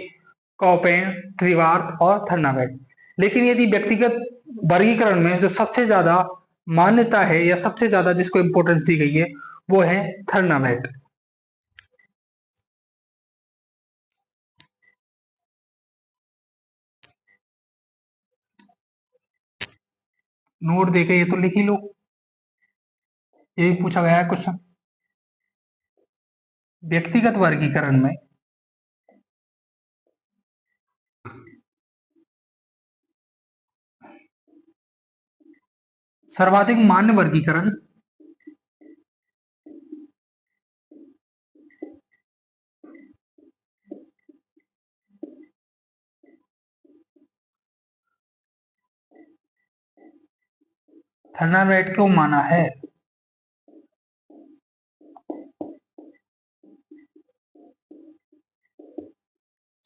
कॉपेन, त्रिवार्थ और थर्नावेट। लेकिन यदि व्यक्तिगत वर्गीकरण में जो सबसे ज्यादा मान्यता है या सबसे ज्यादा जिसको इंपॉर्टेंस दी गई है वो है थर्नावेट। नोट देके ये तो लिख ही लो, ये भी पूछा गया है क्वेश्चन। व्यक्तिगत वर्गीकरण में सर्वाधिक मान्य वर्गीकरण थर्नावेट को माना है।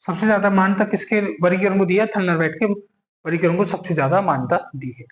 सबसे ज्यादा मान्यता किसके वर्गीकरण को दिया? थर्नावेट के वर्गीकरण को सबसे ज्यादा मान्यता दी है।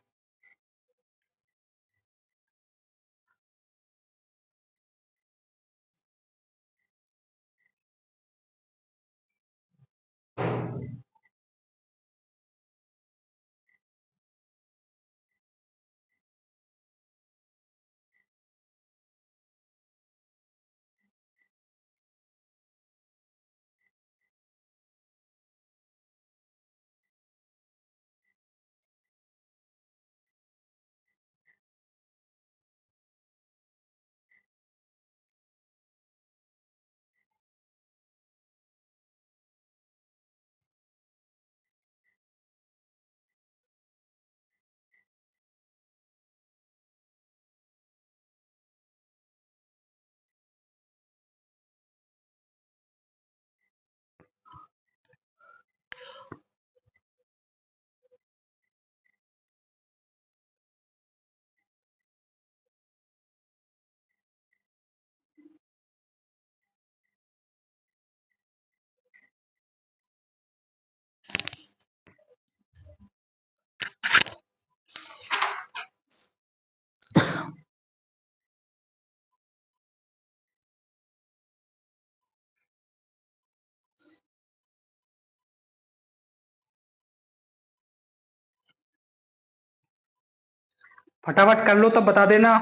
फटाफट कर लो तब बता देना।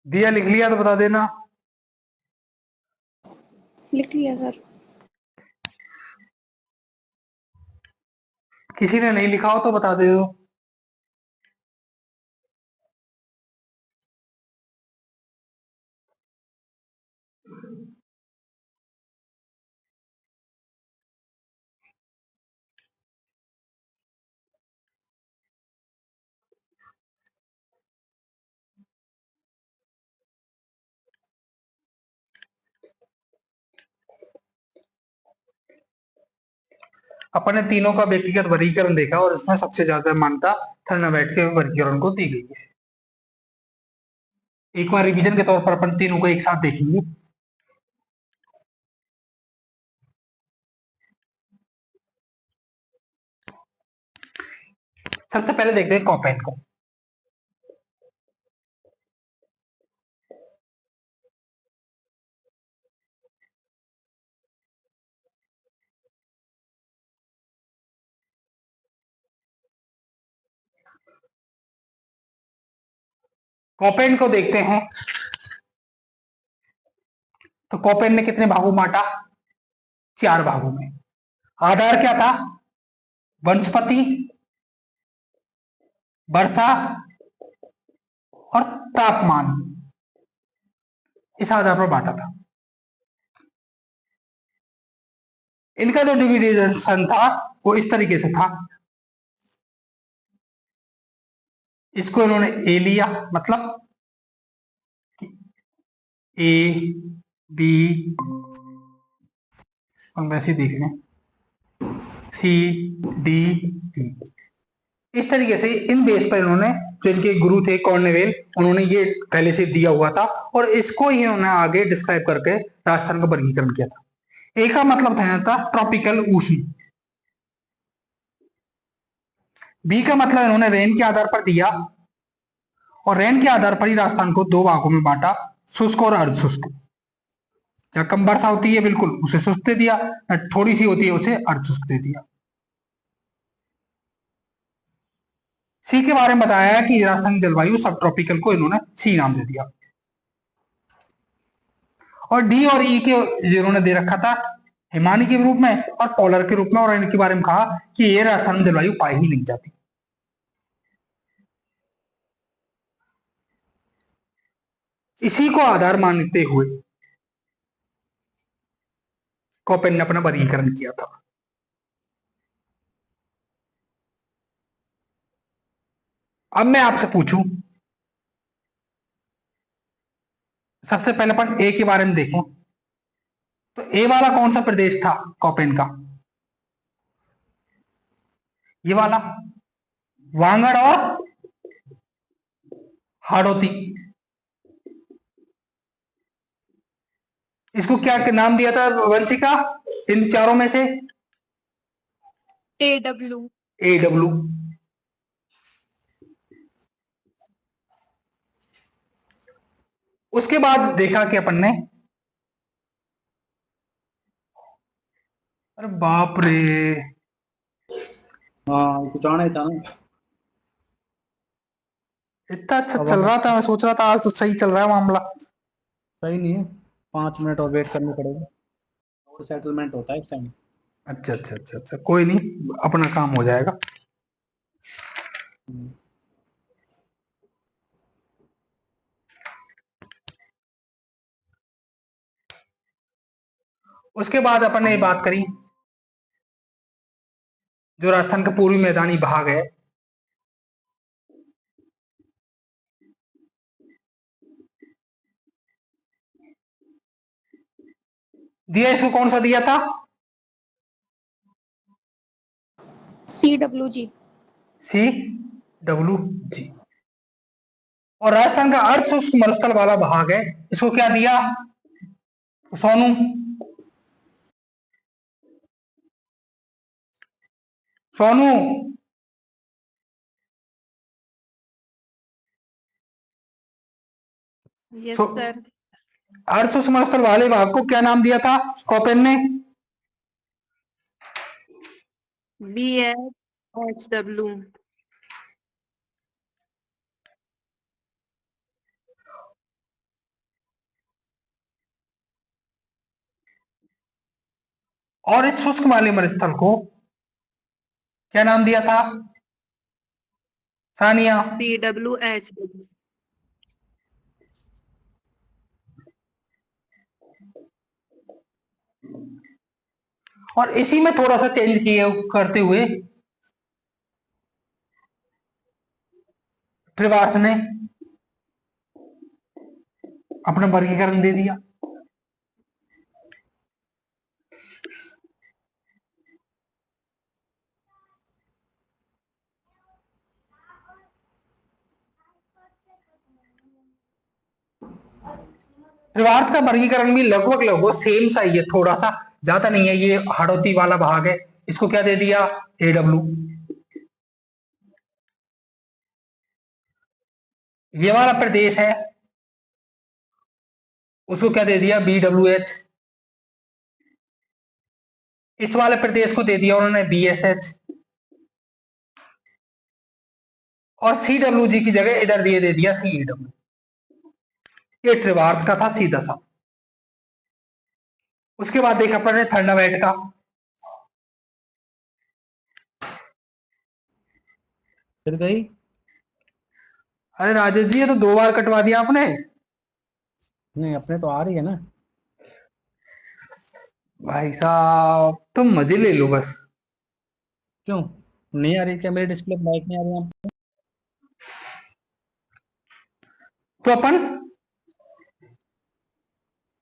दिया लिख लिया तो बता देना। लिख लिया सर। किसी ने नहीं लिखा हो तो बता दे दो। अपन ने तीनों का व्यक्तिगत वर्गीकरण देखा और इसमें सबसे ज्यादा मान्यता थर्नावेट के वर्गीकरण को दी गई है। एक बार रिवीजन के तौर पर अपन तीनों को एक साथ देखेंगे। सबसे पहले देखते हैं कॉपेन को। कॉपेन को देखते हैं तो कॉपेन ने कितने भागों में बांटा? 4 भागों में। आधार क्या था? वनस्पति, वर्षा और तापमान। इस आधार पर बांटा था। इनका जो डिविडेशन था वो इस तरीके से था। इसको इन्होंने ए लिया, मतलब ए बी, हम वैसे देख लें, सी डी ई। इस तरीके से इन बेस पर इन्होंने, जो इनके गुरु थे कॉर्नेवेल, उन्होंने ये पहले से दिया हुआ था और इसको ही इन्होंने आगे डिस्क्राइब करके राजस्थान का वर्गीकरण किया था। ए का मतलब था ट्रॉपिकल उष्ण। बी का मतलब इन्होंने रेन के आधार पर दिया और रेन के आधार पर ही राजस्थान को 2 भागों में बांटा, शुष्क और अर्ध शुष्क। जहां कम वर्षा होती है बिल्कुल उसे शुष्क दे दिया, थोड़ी सी होती है उसे अर्ध शुष्क दे दिया। सी के बारे में बताया है कि राजस्थान की जलवायु सब ट्रॉपिकल को इन्होंने सी नाम दे दिया। और डी और ई के इन्होंने दे रखा था हिमानी के रूप में और पोलर के रूप में, और इनके बारे में कहा कि ये राजस्थान में जलवायु पाई ही नहीं जाती। इसी को आधार मानते हुए कॉपेन ने अपना वर्गीकरण किया था। अब मैं आपसे पूछूं, सबसे पहले अपन ए के बारे में देखें तो ए वाला कौन सा प्रदेश था कॉपेन का? ये वाला, वांगड़ और हाड़ौती। इसको क्या नाम दिया था वंशिका इन चारों में से? AW। AW। उसके बाद देखा कि अपन ने, अरे बाप रे, हाँ कुछ आना ही था ना। इतना अच्छा अब चल रहा था, मैं सोच रहा था आज तो सही चल रहा है मामला। सही नहीं है, 5 मिनट और वेट करनी पड़ेगी और सेटलमेंट होता है इस टाइम। अच्छा अच्छा अच्छा अच्छा, कोई नहीं, अपना काम हो जाएगा। उसके बाद अपन ने बात करी जो राजस्थान का पूर्वी मैदानी भाग है दिया इसको कौन सा दिया था? CWG। CWG। और राजस्थान का अर्ध शुष्क मरुस्थल वाला भाग है, इसको क्या दिया Sonu? Sonu, yes so sir. अर्ध शुष्क मरुस्थल वाले भाग को क्या नाम दिया था कॉपेन ने? BSHW। और इस शुष्क वाले मरुस्थल को क्या नाम दिया था सानिया? CWHW। और इसी में थोड़ा सा चेंज किए करते हुए त्रिवार्थ ने अपना वर्गीकरण दे दिया। त्रिवार्थ का वर्गीकरण भी लगभग लगभग सेम सा ही है, थोड़ा सा ज्यादा नहीं है। ये हाड़ौती वाला भाग है, इसको क्या दे दिया AW। ये वाला प्रदेश है, उसको क्या दे दिया BWH। इस वाले प्रदेश को दे दिया उन्होंने BSH। और CWG की जगह इधर दे दिया CEW। ये त्रिवार्थ का था सीधा सा। उसके बाद देखा अपने थर्नावेट का। फिर गई। अरे राजेश जी, ये तो 2 बार कटवा दिया आपने। नहीं, अपने तो आ रही है ना। भाई साहब तुम मजे ले लो बस। क्यों नहीं आ रही? क्या मेरी डिस्प्ले ब्राइट नहीं आ रही यहाँ पे? तो अपन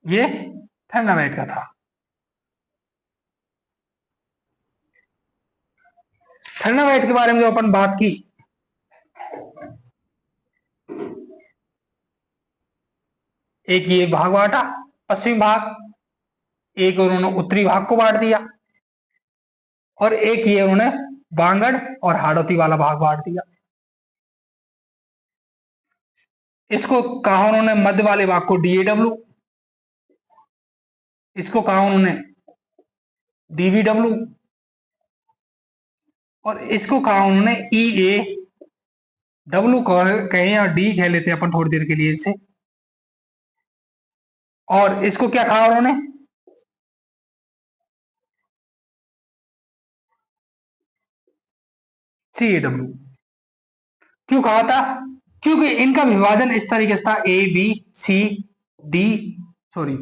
ये थर्नावेट का था। थर्नावेट के बारे में जो अपन बात की, एक ये भाग बांटा पश्चिमी भाग, एक उन्होंने उत्तरी भाग को बांट दिया, और एक ये उन्होंने बांगड़ और हाड़ौती वाला भाग बांट दिया। इसको कहा उन्होंने मध्य वाले भाग को DAW, इसको कहा उन्होंने DVW, और इसको कहा उन्होंने EAW कहें या D कह लेते हैं अपन थोड़ी देर के लिए इसे। और इसको क्या कहा उन्होंने CAW। क्यों कहा था? क्योंकि इनका विभाजन इस तरीके से था ABCD, सॉरी,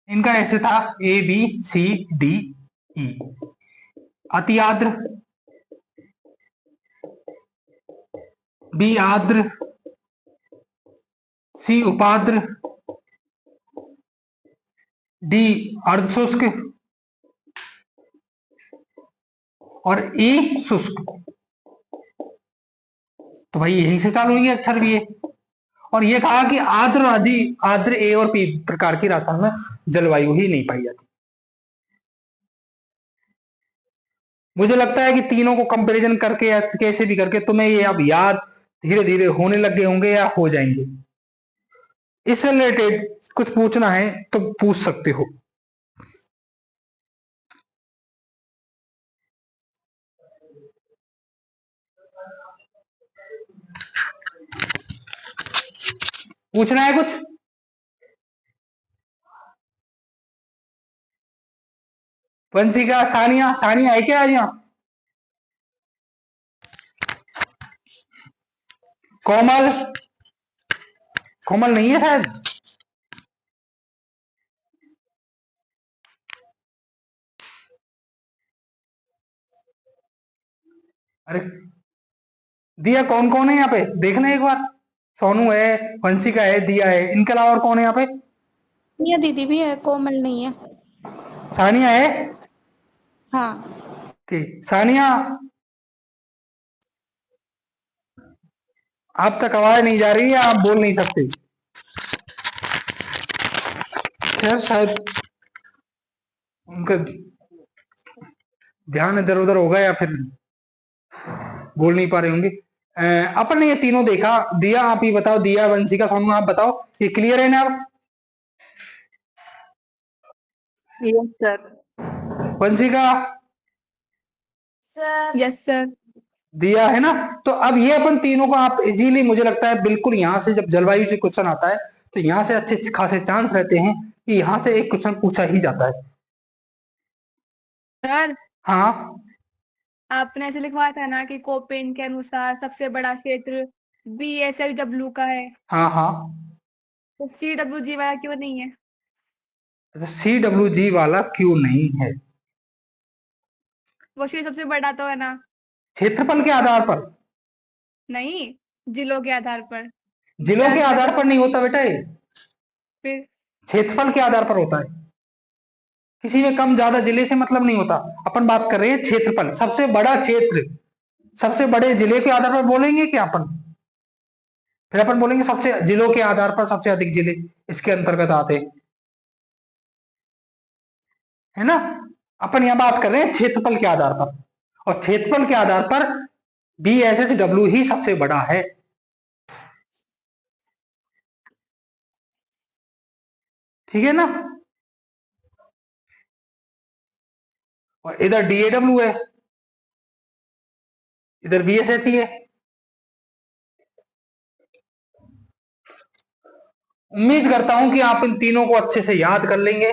इनका ऐसे था ABCDE। अति आर्द्र, B आर्द्र, C उपाद्र, D अर्धशुष्क, और E शुष्क। तो भाई यहीं से चालू हुई अक्षर भी है। और ये कहा कि आर्द्र आदि आर्द्र A और P प्रकार की राजस्थान में जलवायु ही नहीं पाई जाती। मुझे लगता है कि तीनों को कंपैरिजन करके या कैसे भी करके तुम्हें ये अब याद धीरे धीरे होने लग गए होंगे या हो जाएंगे। इससे रिलेटेड कुछ पूछना है तो पूछ सकते हो। पूछना है कुछ? वंशिका, सानिया, सानिया है क्या आज यहाँ? कोमल, कोमल नहीं है शायद। अरे दिया कौन कौन है यहाँ पे देखना एक बार। सोनू है, वंशिका है, दिया है, इनके अलावा और कौन है यहाँ पे? सानिया दीदी भी है, कोमल नहीं है। सानिया है? हाँ। ठीक, सानिया आप तक आवाज नहीं जा रही है, आप बोल नहीं सकते। खैर शायद उनका ध्यान इधर उधर होगा या फिर बोल नहीं पा रहे होंगे। अपन ने ये तीनों देखा। दिया आप ही बताओ, दिया वंशिका सोनू आप बताओ, ये क्लियर है ना? आप yes sir. Vanshika, yes sir. दिया है ना? तो अब ये अपन तीनों को आप इजीली, मुझे लगता है बिल्कुल, यहाँ से जब जलवायु से क्वेश्चन आता है तो यहाँ से अच्छे खासे चांस रहते हैं कि यहाँ से एक क्वेश्चन पूछा ही जाता है। सर हाँ आपने ऐसे लिखवाया था ना कि कोपेन के अनुसार सबसे बड़ा क्षेत्र BSLW का है, हाँ हाँ। तो CWG वाला क्यों नहीं है? CWG वाला क्यों नहीं है? वो क्षेत्र सबसे बड़ा तो है ना? क्षेत्रफल के आधार पर? नहीं, जिलों के आधार पर। जिलों के ज्यादा आधार पर नहीं होता बेटा, ये फिर क्षेत्रफल के आधार पर होता है। किसी में कम ज्यादा जिले से मतलब नहीं होता। अपन बात कर रहे हैं क्षेत्रफल, सबसे बड़ा क्षेत्र, सबसे बड़े जिले के आधार पर बोलेंगे क्या अपन? फिर अपन बोलेंगे सबसे जिलों के आधार पर सबसे अधिक जिले इसके अंतर्गत आते हैं, है ना? अपन यहां बात कर रहे हैं क्षेत्रफल के आधार पर, और क्षेत्रफल के आधार पर BSHW ही सबसे बड़ा है। ठीक है ना? और इधर DAW है, इधर BSH ही है। उम्मीद करता हूं कि आप इन तीनों को अच्छे से याद कर लेंगे।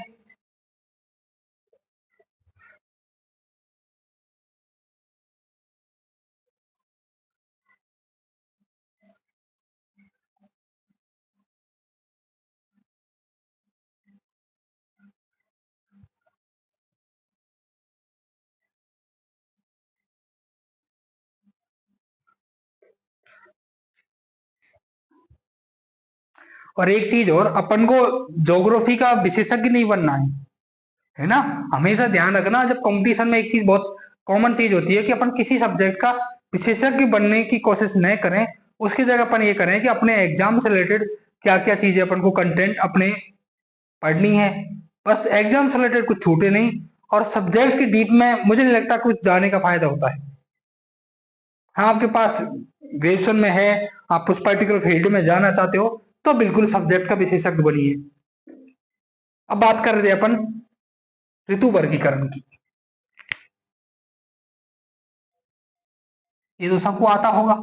और एक चीज और, अपन को ज्योग्राफी का विशेषज्ञ नहीं बनना है ना? हमेशा ध्यान रखना, जब कंपटीशन में एक चीज बहुत कॉमन चीज होती है कि अपन किसी सब्जेक्ट का विशेषज्ञ बनने की कोशिश न करें, उसकी जगह अपन ये करें कि अपने एग्जाम से रिलेटेड क्या क्या चीजें अपन को कंटेंट अपने पढ़नी है, बस एग्जाम से रिलेटेड कुछ छूटे नहीं। और सब्जेक्ट की डीप में मुझे नहीं लगता कुछ जाने का फायदा होता है। हाँ, आपके पास ग्रेजुएशन में है, आप उस पर्टिकुलर फील्ड में जाना चाहते हो, तो बिल्कुल सब्जेक्ट का विशेषज्ञ बनिए। अब बात कर रहे थे अपन ऋतु वर्गीकरण की। ये तो सबको आता होगा।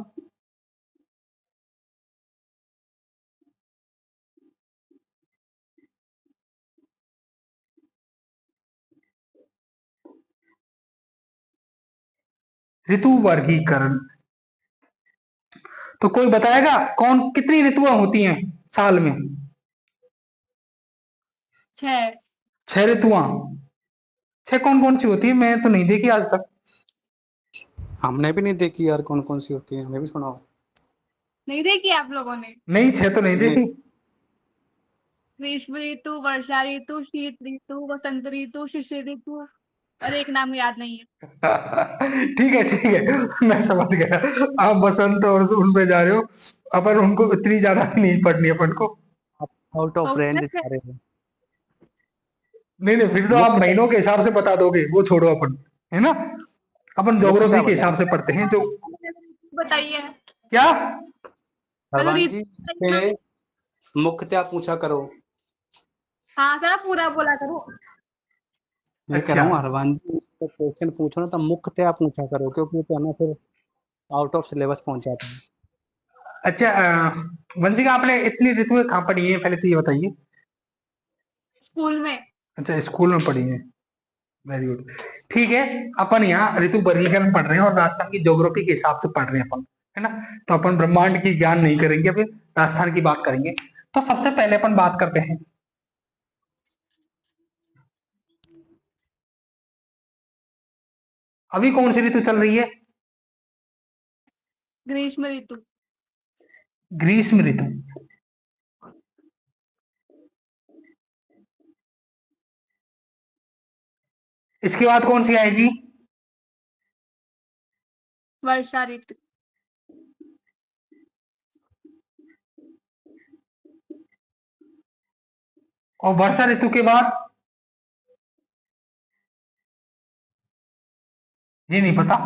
ऋतु वर्गीकरण, तो कोई बताएगा कौन, कितनी ऋतुएं होती हैं साल में? 6। 6 ऋतुआं। 6 कौन कौन सी होती है? मैं तो नहीं देखी आज तक। हमने भी नहीं देखी यार, कौन कौन सी होती है, हमें भी सुनाओ। नहीं देखी आप लोगों ने? नहीं, 6 तो नहीं नहीं। देखी। ग्रीष्म ऋतु, वर्षा ऋतु, शीत ऋतु, वसंत ऋतु, शिशिर ऋतु, और एक नाम याद नहीं है। ठीक है ठीक है, मैं समझ गया। आप बसंत और उन पे जा रहे हो, अपन उनको इतनी ज्यादा नहीं पढ़नी अपन को। आप आउट ऑफ हो रेंज गया जा रहे हो। नहीं नहीं, फिर तो आप मुख्यतः महीनों के हिसाब से बता दोगे, वो छोड़ो अपन, है ना? अपन मुख्यतः ज्योग्राफी के बताओ। हिसाब से पढ़ते हैं जो। बताइए। क्या? हेलो हरवान ऋतु जी बताइए ना। से मुख्यतः पूछा करो। हाँ सर, पूरा बोला करो। मैं कह अच्छा रहा हूँ हरवान जी से क्वेश्चन पूछो ना, तो मुख्यतः पूछा करो, क्योंकि तो है ना फिर आउट ऑफ सिलेबस पहुंच जाता है। अच्छा, वंशिका आपने इतनी ऋतुएं कहाँ पढ़ी है, पहले तो ये बताइए। स्कूल में। अच्छा, स्कूल में पढ़ी है। Very good. ठीक है, अपन यहाँ ऋतु वर्गीकरण पढ़ रहे हैं और राजस्थान की ज्योग्राफी के हिसाब से पढ़ रहे हैं अपन, है ना? तो अपन ब्रह्मांड की ज्ञान नहीं करेंगे, फिर राजस्थान की बात करेंगे। तो सबसे पहले अपन बात करते हैं, अभी कौन सी ऋतु चल रही है? ग्रीष्म ऋतु। ग्रीष्म ऋतु। इसके बाद कौन सी आएगी? वर्षा ऋतु। और वर्षा ऋतु के बाद? ये नहीं पता।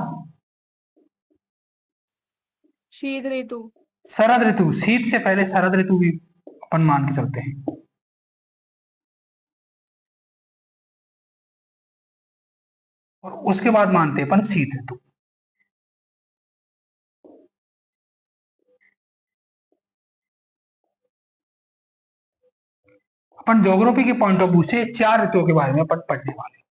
शीत ऋतु। शरद ऋतु। शीत से पहले शरद ऋतु भी अपन मान के चलते हैं। और उसके बाद मानते हैं अपन शीत ऋतु। अपन ज्योग्राफी के पॉइंट ऑफ व्यू से 4 ऋतुओं के बारे में अपन पढ़ने वाले हैं।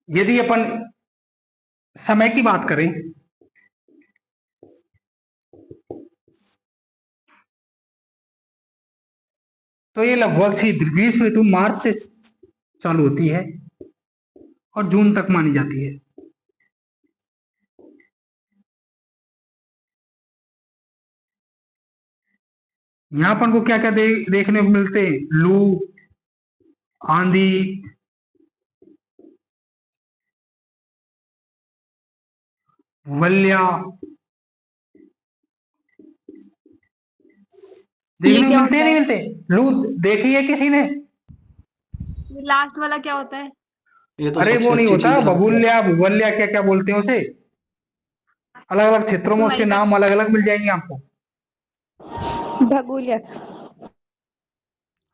यदि अपन समय की बात करें तो ये लगभग सी ग्रीष्म ऋतु मार्च से चालू होती है और जून तक मानी जाती है। यहां अपन को क्या क्या देखने को मिलते हैं? लू, आंधी, वल्या देखने को क्या मिलते हैं, होता नहीं है? मिलते? लू देखी है किसी ने? लास्ट वाला क्या होता है? ये तो अरे सबसे वो नहीं अच्छी होता, चीज लगती है। बबूल्या, भूवल्या, क्या क्या बोलते हैं उसे? अलग अलग क्षेत्रों में उसके सुनाई नाम अलग अलग मिल जाएंगे आपको। भगुलिया।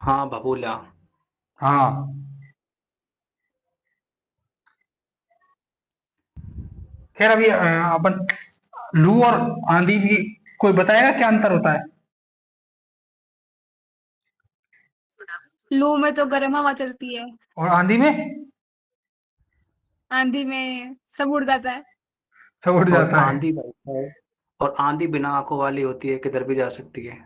हाँ, बबूला। हाँ। खैर अभी अपन लू और आंधी भी कोई बताएगा क्या अंतर होता है? लू में तो गर्म हवा चलती है, और आंधी में आंधी में सब उड़ जाता है। सब उड़ और जाता है। आंधी भाई है, और आंधी बिना आंखों वाली होती है, किधर भी जा सकती है।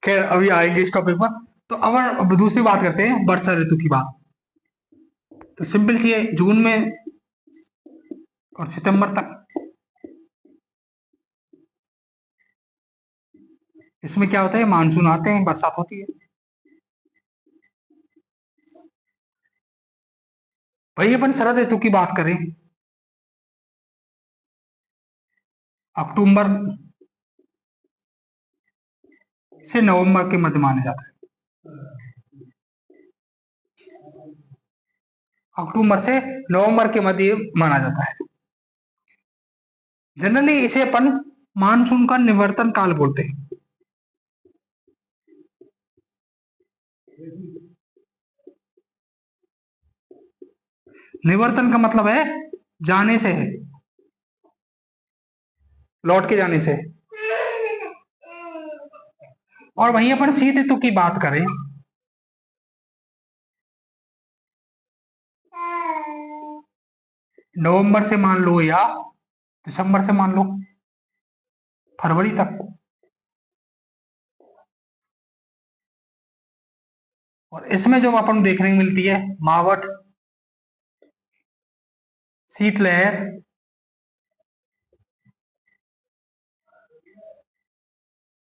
खैर अभी आएंगे इस टॉपिक पर। तो अब दूसरी बात करते हैं, वर्षा ऋतु की बात। तो सिंपल सी है, जून में और सितंबर तक। इसमें क्या होता है? मानसून आते हैं, बरसात होती है। वही अपन शरद ऋतु की बात करें, अक्टूबर से नवंबर के मध्य माना जाता है। अक्टूबर से नवंबर के मध्य माना जाता है। जनरली इसे अपन मानसून का निवर्तन काल बोलते हैं। निवर्तन का मतलब है जाने से है, लौट के जाने से। और वहीं अपन शीत ऋतु की बात करें नवंबर से मान लो या दिसंबर से मान लो फरवरी तक। और इसमें जो अपन देखने को मिलती है मावठ, शीतलहर,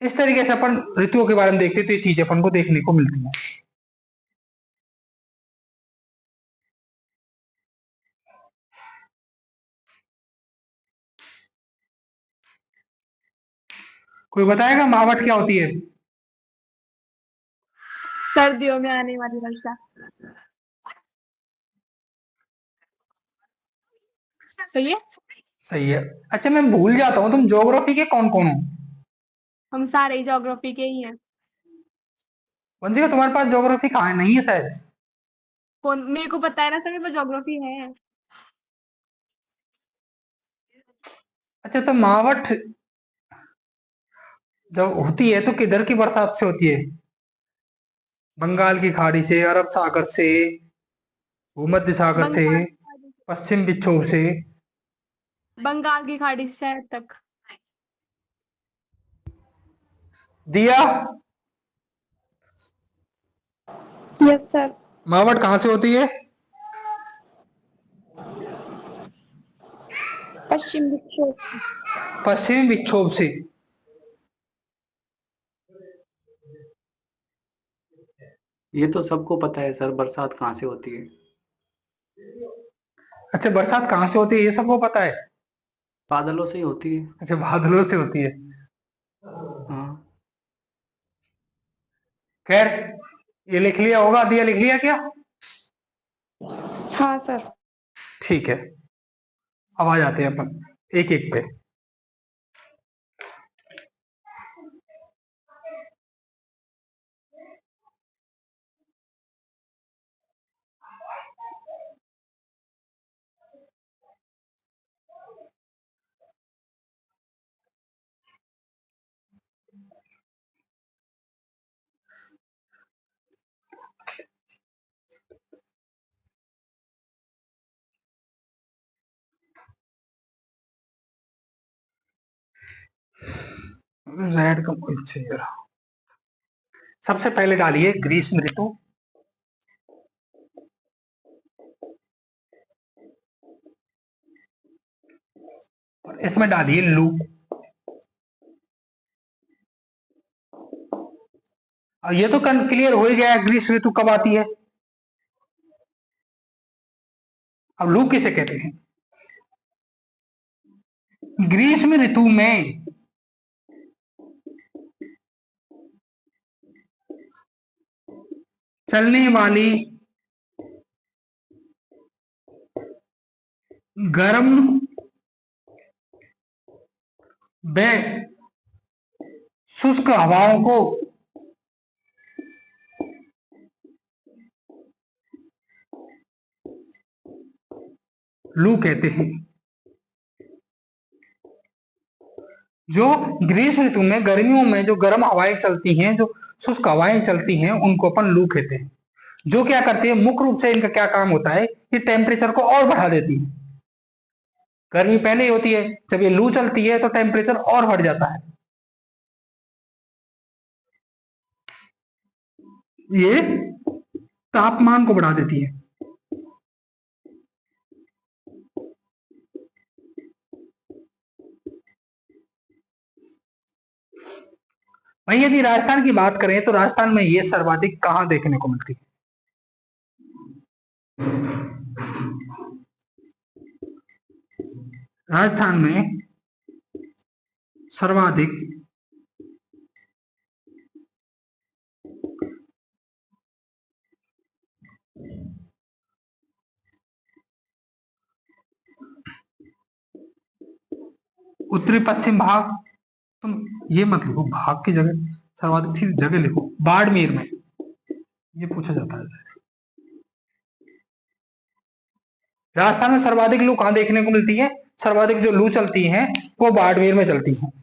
इस तरीके से अपन ऋतुओं के बारे में देखते तो ये चीजें अपन को देखने को मिलती है। कोई बताएगा मावठ क्या होती है? सर्दियों में आने वाली वर्षा। सही है। सही है। अच्छा मैं भूल जाता हूँ, तुम ज्योग्राफी के कौन कौन हो? हम सारे ही ज्योग्राफी के ही हैं। वंशिका तुम्हारे पास ज्योग्राफी कहाँ है? नहीं है शायद। कौन? मेरे को पता है ना, सभी पर ज्योग्राफी है। अच्छा तो मावठ जब होती है तो किधर की बरसात से होती है? बंगाल की खाड़ी से, अरब सागर से, भूमध्य सागर से, बंगाल पश्चिम विक्षोभ से। बंगाल की खाड़ी से शायद तक। दिया, यस सर। मावठ कहाँ से होती है? पश्चिम विक्षोभ। पश्चिमी विक्षोभ से। ये तो सबको पता है सर, बरसात कहाँ से होती है? अच्छा, बरसात कहाँ से होती है ये सबको पता है? बादलों से ही होती है। अच्छा, बादलों से होती है। हाँ। खैर, ये लिख लिया होगा, दिया लिख लिया क्या? हाँ सर। ठीक है, अब आ जाते हैं अपन एक एक पे। रेड का कोई चाहिए। सबसे पहले डालिए ग्रीष्म ऋतु। और इसमें डालिए लू। और ये तो क्लियर हो ही गया है ग्रीष्म ऋतु कब आती है। अब लू किसे कहते हैं? ग्रीष्म ऋतु में चलने वाली गर्म व शुष्क हवाओं को लू कहते हैं। जो ग्रीष्म ऋतु में गर्मियों में जो गर्म हवाएं चलती हैं, जो शुष्क हवाएं चलती हैं, उनको अपन लू कहते हैं। जो क्या करती है, मुख्य रूप से इनका क्या काम होता है, ये टेम्परेचर को और बढ़ा देती है। गर्मी पहले ही होती है, जब ये लू चलती है तो टेम्परेचर और बढ़ जाता है। ये तापमान को बढ़ा देती है। वहीं यदि राजस्थान की बात करें तो राजस्थान में ये सर्वाधिक कहां देखने को मिलती है? राजस्थान में सर्वाधिक उत्तरी पश्चिम भाग, तुम ये मत लिखो भाग की जगह, सर्वाधिक सीधी जगह लिखो, बाड़मेर में ये पूछा जाता है। राजस्थान में सर्वाधिक लू कहां देखने को मिलती है? सर्वाधिक जो लू चलती है वो बाड़मेर में चलती है।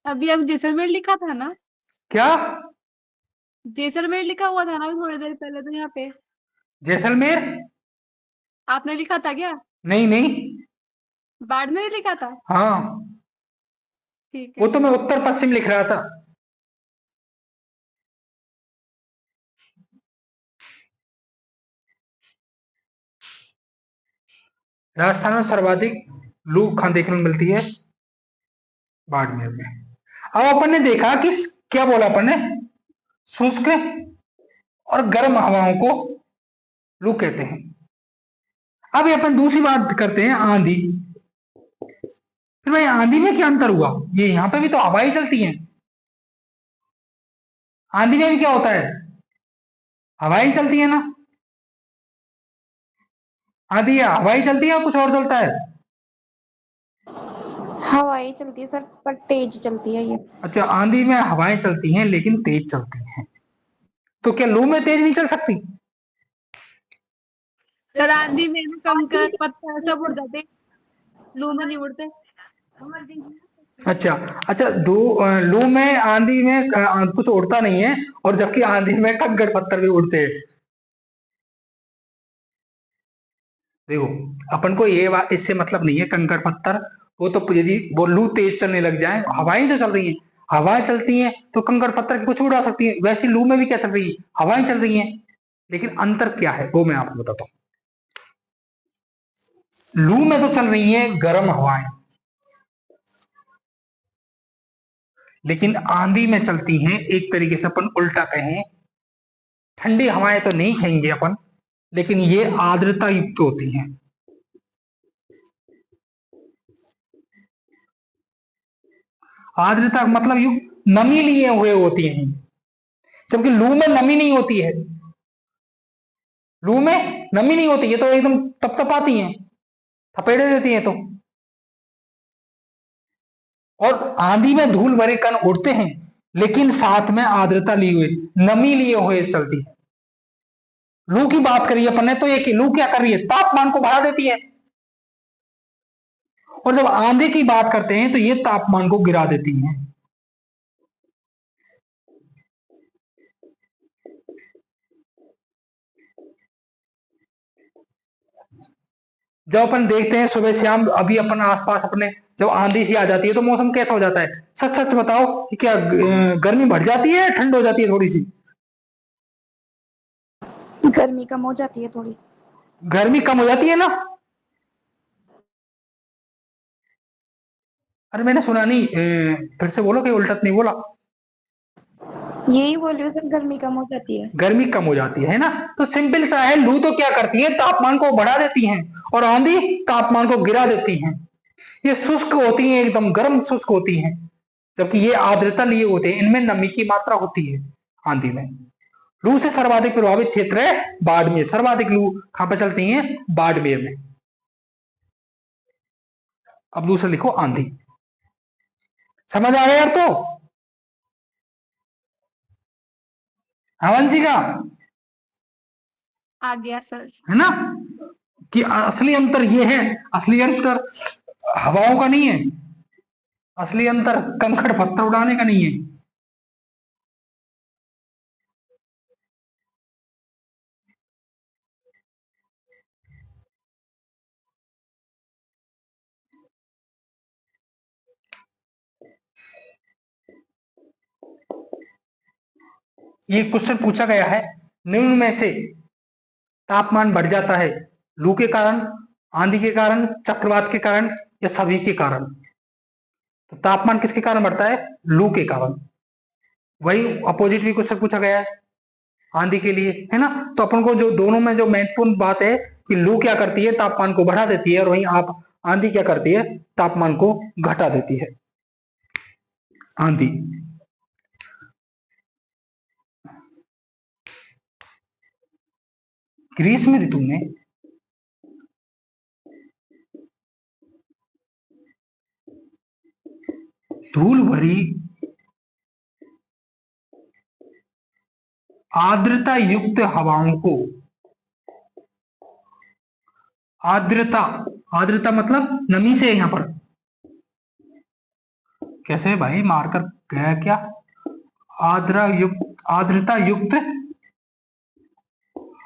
अभी अब जैसलमेर लिखा था ना? क्या? जैसलमेर लिखा हुआ था ना अभी थोड़ी देर पहले तो यहाँ पे। जैसलमेर? आपने लिखा था क्या? नहीं नहीं। बाड़मेर लिखा था? हाँ, ठीक वो है। तो मैं उत्तर पश्चिम लिख रहा था। राजस्थान में सर्वाधिक लू कहां देखने को मिलती है? बाड़मेर में। अब अपन ने देखा कि क्या बोला अपन ने, शुष्क और गर्म हवाओं को लू कहते हैं। अब ये अपन दूसरी बात करते हैं, आंधी। फिर भाई आंधी में क्या अंतर हुआ? ये यहां पे भी तो हवाएं चलती हैं। आंधी में भी क्या होता है? हवाएं चलती है ना। आंधी या हवाएं चलती है या कुछ और चलता है? हवाएं चलती है सर, पर तेज चलती है ये। अच्छा, आंधी में हवाएं चलती हैं लेकिन तेज चलती हैं, तो क्या लू में तेज नहीं चल सकती? सर आंधी में ना कंकर पत्थर सब उड़ जाते, लू में नहीं उड़ते। अच्छा अच्छा, लू में आंधी में कुछ उड़ता नहीं है, और जबकि आंधी में कंकड़ पत्थर भी उड़ते हैं। देखो, अपन को ये बात इससे मतलब नहीं है कंकड़ पत्थर, वो तो यदि वो लू तेज चलने लग जाए, हवाएं तो चल रही हैं, हवाएं चलती हैं तो कंकड़ पत्थर की कुछ उड़ा सकती है, वैसे लू में भी क्या चल रही है, हवाएं चल रही हैं। लेकिन अंतर क्या है वो मैं आपको बताता हूँ। लू में तो चल रही है गर्म हवाएं, लेकिन आंधी में चलती हैं एक तरीके से अपन उल्टा कहें, ठंडी हवाएं तो नहीं कहेंगे अपन, लेकिन ये आर्द्रता युक्त होती हैं। आर्द्रता मतलब युक्त नमी लिए हुए होती हैं, जबकि लू में नमी नहीं होती है। लू में नमी नहीं होती है तो एकदम तपतपाती हैं, थपेड़े देती हैं तो। और आंधी में धूल भरे कण उड़ते हैं, लेकिन साथ में आर्द्रता लिए हुए, नमी लिए हुए चलती है। लू की बात करिए अपन ने तो ये कि लू क्या कर रही है, तापमान को बढ़ा देती है। और जब आंधी की बात करते हैं तो ये तापमान को गिरा देती है। जब अपन देखते हैं सुबह शाम, अभी अपन आसपास अपने जब आंधी सी आ जाती है तो मौसम कैसा हो जाता है, सच सच बताओ कि क्या गर्मी बढ़ जाती है, ठंड हो जाती है थोड़ी सी? गर्मी कम हो जाती है थोड़ी। गर्मी कम हो जाती है ना। अरे मैंने सुना नहीं, फिर से बोलो कि उल्टा तो नहीं बोला। यही बोल रही हूँ सर, गर्मी कम हो जाती है। गर्मी कम हो जाती है ना। तो सिंपल सा है, लू तो क्या करती है, तापमान को बढ़ा देती हैं, और आंधी तापमान को गिरा देती हैं। ये शुष्क होती हैं, एकदम गर्म शुष्क होती हैं, जबकि ये आर्द्रता लिए होते हैं, इनमें नमी की मात्रा होती है आंधी में। लू से सर्वाधिक प्रभावित क्षेत्र है बाड़मेर, सर्वाधिक लू कहां पर चलती है, बाड़मेर में। अब दूसरा लिखो आंधी। समझ आ गया यार? तो हाँ वंशिका, आ गया सर। है ना, कि असली अंतर ये है, असली अंतर हवाओं का नहीं है, असली अंतर कंकड़ पत्थर उड़ाने का नहीं है। ये क्वेश्चन पूछा गया है, निम्न में से तापमान बढ़ जाता है लू के कारण, आंधी के कारण, चक्रवात के कारण, या सभी के कारण? तो तापमान किसके कारण बढ़ता है, लू के कारण। वही अपोजिट भी क्वेश्चन पूछा गया है आंधी के लिए, है ना। तो अपन को जो दोनों में जो महत्वपूर्ण बात है कि लू क्या करती है, तापमान को बढ़ा देती है, और वहीं आप आंधी क्या करती है, तापमान को घटा देती है। आंधी ग्रीष्म ऋतु में धूल भरी आर्द्रता युक्त हवाओं को, आर्द्रता, आर्द्रता मतलब नमी से, यहां पर कैसे भाई मारकर गया क्या, आर्द्रता युक्त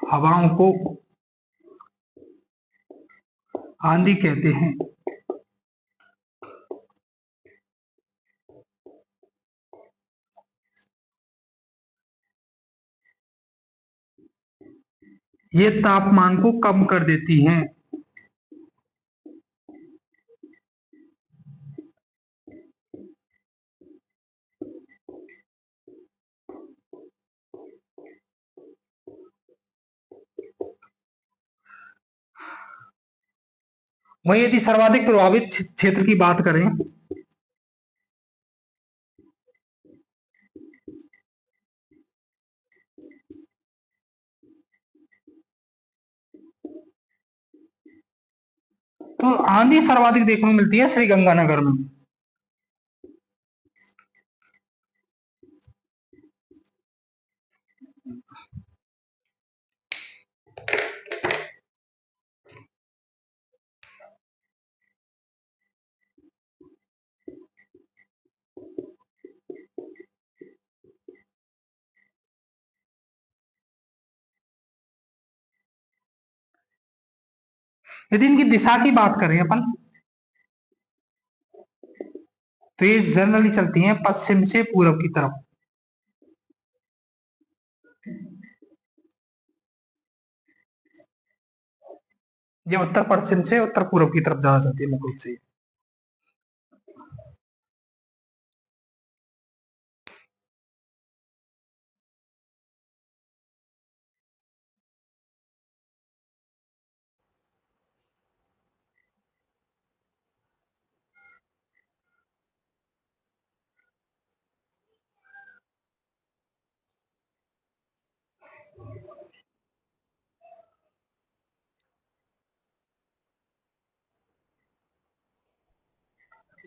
हवाओं को आंधी कहते हैं। ये तापमान को कम कर देती हैं। वही यदि सर्वाधिक प्रभावित क्षेत्र की बात करें तो आंधी सर्वाधिक देखने को मिलती है श्री गंगानगर में। यदि इनकी दिशा की बात करें अपन, तो ये जनरली चलती हैं पश्चिम से पूरब की तरफ। ये उत्तर पश्चिम से उत्तर पूर्व की तरफ ज्यादा चलती है मुख्य रूप से।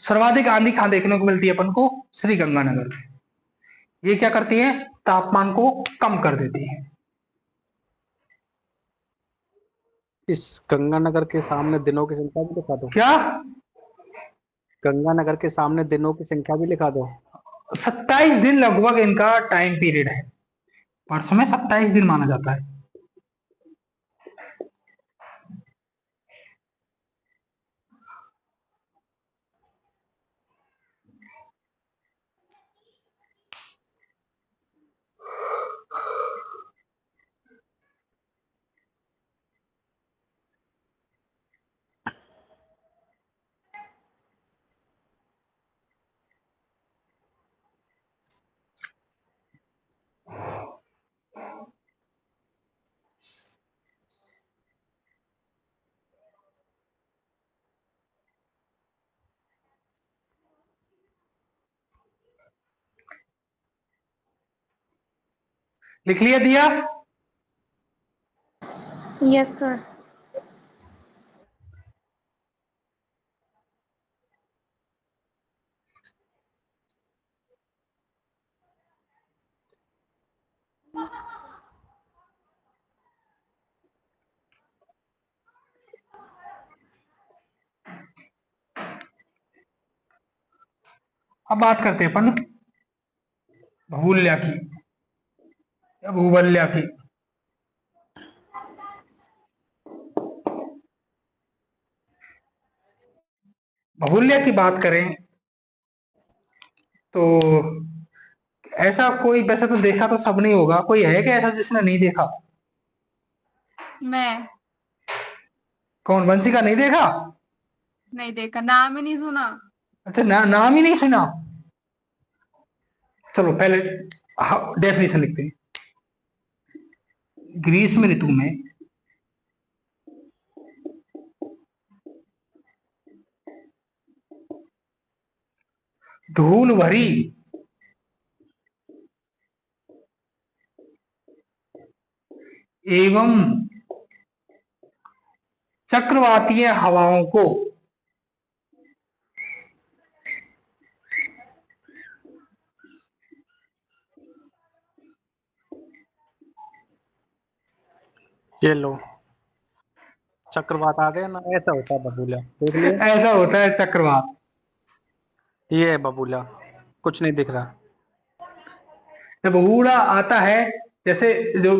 सर्वाधिक आंधी कहां देखने को मिलती है अपन को? श्री गंगानगर। ये क्या करती है? तापमान को कम कर देती है। इस गंगानगर के सामने दिनों की संख्या भी लिखा दो। क्या? गंगानगर के सामने दिनों की संख्या भी लिखा दो। 27 दिन लगभग इनका टाइम पीरियड है। वर्ष में 27 दिन माना जाता है। लिख लिया दिया? Yes sir. अब बात करते हैं अपन भूल्या की या भूवल्या की। भूल्या की बात करें तो ऐसा कोई, वैसे तो देखा तो सब नहीं होगा, कोई है क्या ऐसा जिसने नहीं देखा? मैं कौन? वंशी का नहीं देखा? नहीं देखा, नाम ही नहीं सुना। अच्छा, नाम ही नहीं सुना। चलो पहले डेफिनेशन लिखते हैं। ग्रीष्म ऋतु में धूल भरी एवं चक्रवातीय हवाओं को ये लो, चक्रवात आ गया ना, ऐसा होता है बबूला, देख लिया। ऐसा होता है चक्रवात। ये है बबूला, कुछ नहीं दिख रहा। जब बूढ़ा आता है, जैसे जो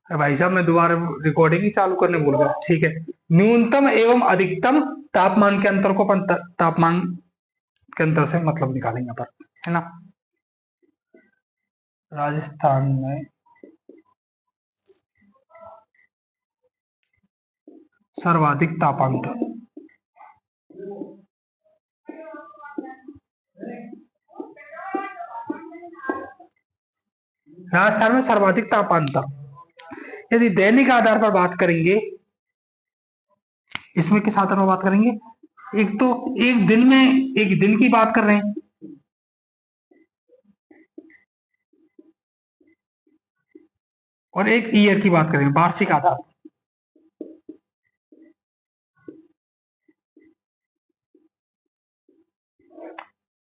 भाई साहब मैं दोबारा रिकॉर्डिंग ही चालू करने भूल गया। ठीक है, न्यूनतम एवं अधिकतम तापमान के अंतर को अपन तापमान के अंतर से मतलब निकालेंगे पर, है ना। राजस्थान में सर्वाधिक तापांतर, राजस्थान में सर्वाधिक तापांतर यदि दैनिक आधार पर बात करेंगे, इसमें किस आधार पर बात करेंगे? एक तो एक दिन में, एक दिन की बात कर रहे हैं, और एक ईयर की बात करेंगे, वार्षिक आधार।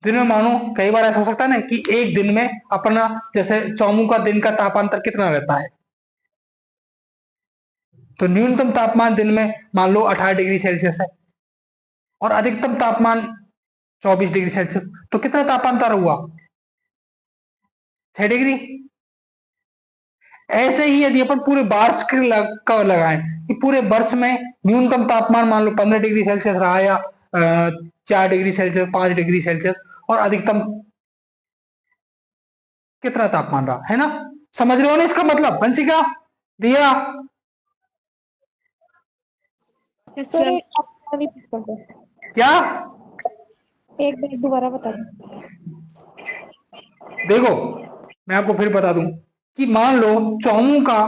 दिन में मानो कई बार ऐसा हो सकता है ना कि एक दिन में अपना जैसे चौमू का दिन का तापांतर कितना रहता है, तो न्यूनतम तापमान दिन में मान लो 18 डिग्री सेल्सियस है और अधिकतम तापमान 24 डिग्री सेल्सियस, तो कितना तापांतर हुआ? 6 डिग्री। ऐसे ही यदि अपन पूरे वर्ष का लगाएं कि पूरे वर्ष में न्यूनतम तापमान मान लो 15 डिग्री सेल्सियस रहा या 4 डिग्री सेल्सियस, 5 डिग्री सेल्सियस, और अधिकतम कितना तापमान रहा, है ना? समझ रहे हो ना इसका मतलब वंशिका, दिया? Yes sir sir. एक आप रिपीट कर दो, क्या? एक बार दोबारा बता दो। देखो मैं आपको फिर बता दूं कि मान लो चौमू का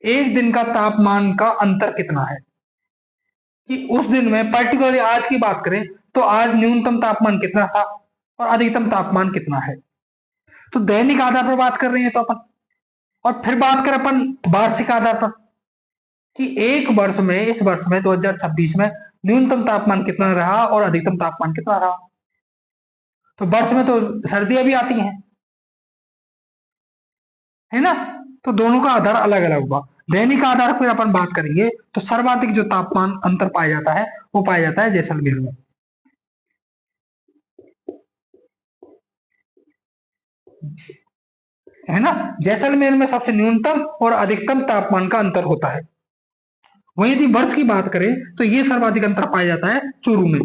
एक दिन का तापमान का अंतर कितना है, कि उस दिन में पर्टिकुलरली आज की बात करें तो आज न्यूनतम तापमान कितना था और अधिकतम तापमान कितना है। तो दैनिक आधार पर बात कर रहे हैं तो अपन, और फिर बात करें अपन वार्षिक आधार पर कि एक वर्ष में, इस वर्ष में 2026 में न्यूनतम तापमान कितना रहा और अधिकतम तापमान कितना रहा। तो वर्ष में तो सर्दियां भी आती हैं, है ना? तो दोनों का आधार अलग अलग हुआ। दैनिक आधार पर अपन बात करेंगे तो सर्वाधिक जो तापमान अंतर पाया जाता है वो पाया जाता है जैसलमेर में, है ना? जैसलमेर में सबसे न्यूनतम और अधिकतम तापमान का अंतर होता है। वहीं यदि वर्ष की बात करें तो ये सर्वाधिक अंतर पाया जाता है चूरू में।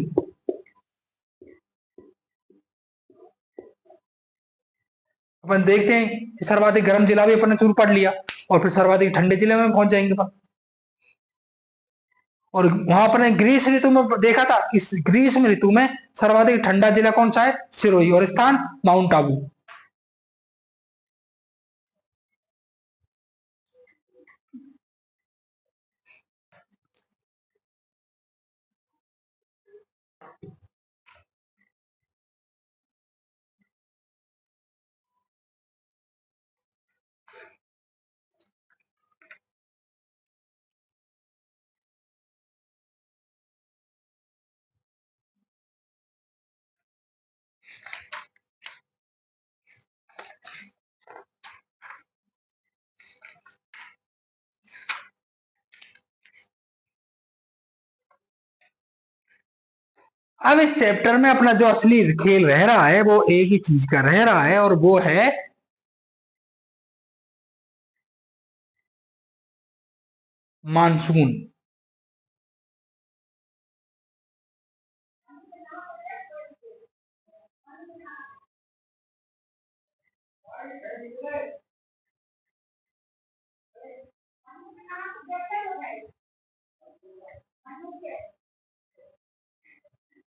अपन देखते हैं कि सर्वाधिक गर्म जिला भी अपन ने चूरू पढ़ लिया और फिर सर्वाधिक ठंडे जिले में पहुंच जाएंगे अपन। और वहां पर ग्रीष्म ऋतु में देखा था, इस ग्रीष्म ऋतु में सर्वाधिक ठंडा जिला कौन सा है? सिरोही, और स्थान माउंट आबू। अब इस चैप्टर में अपना जो असली खेल रह रहा है वो एक ही चीज का रह रहा है, और वो है मानसून।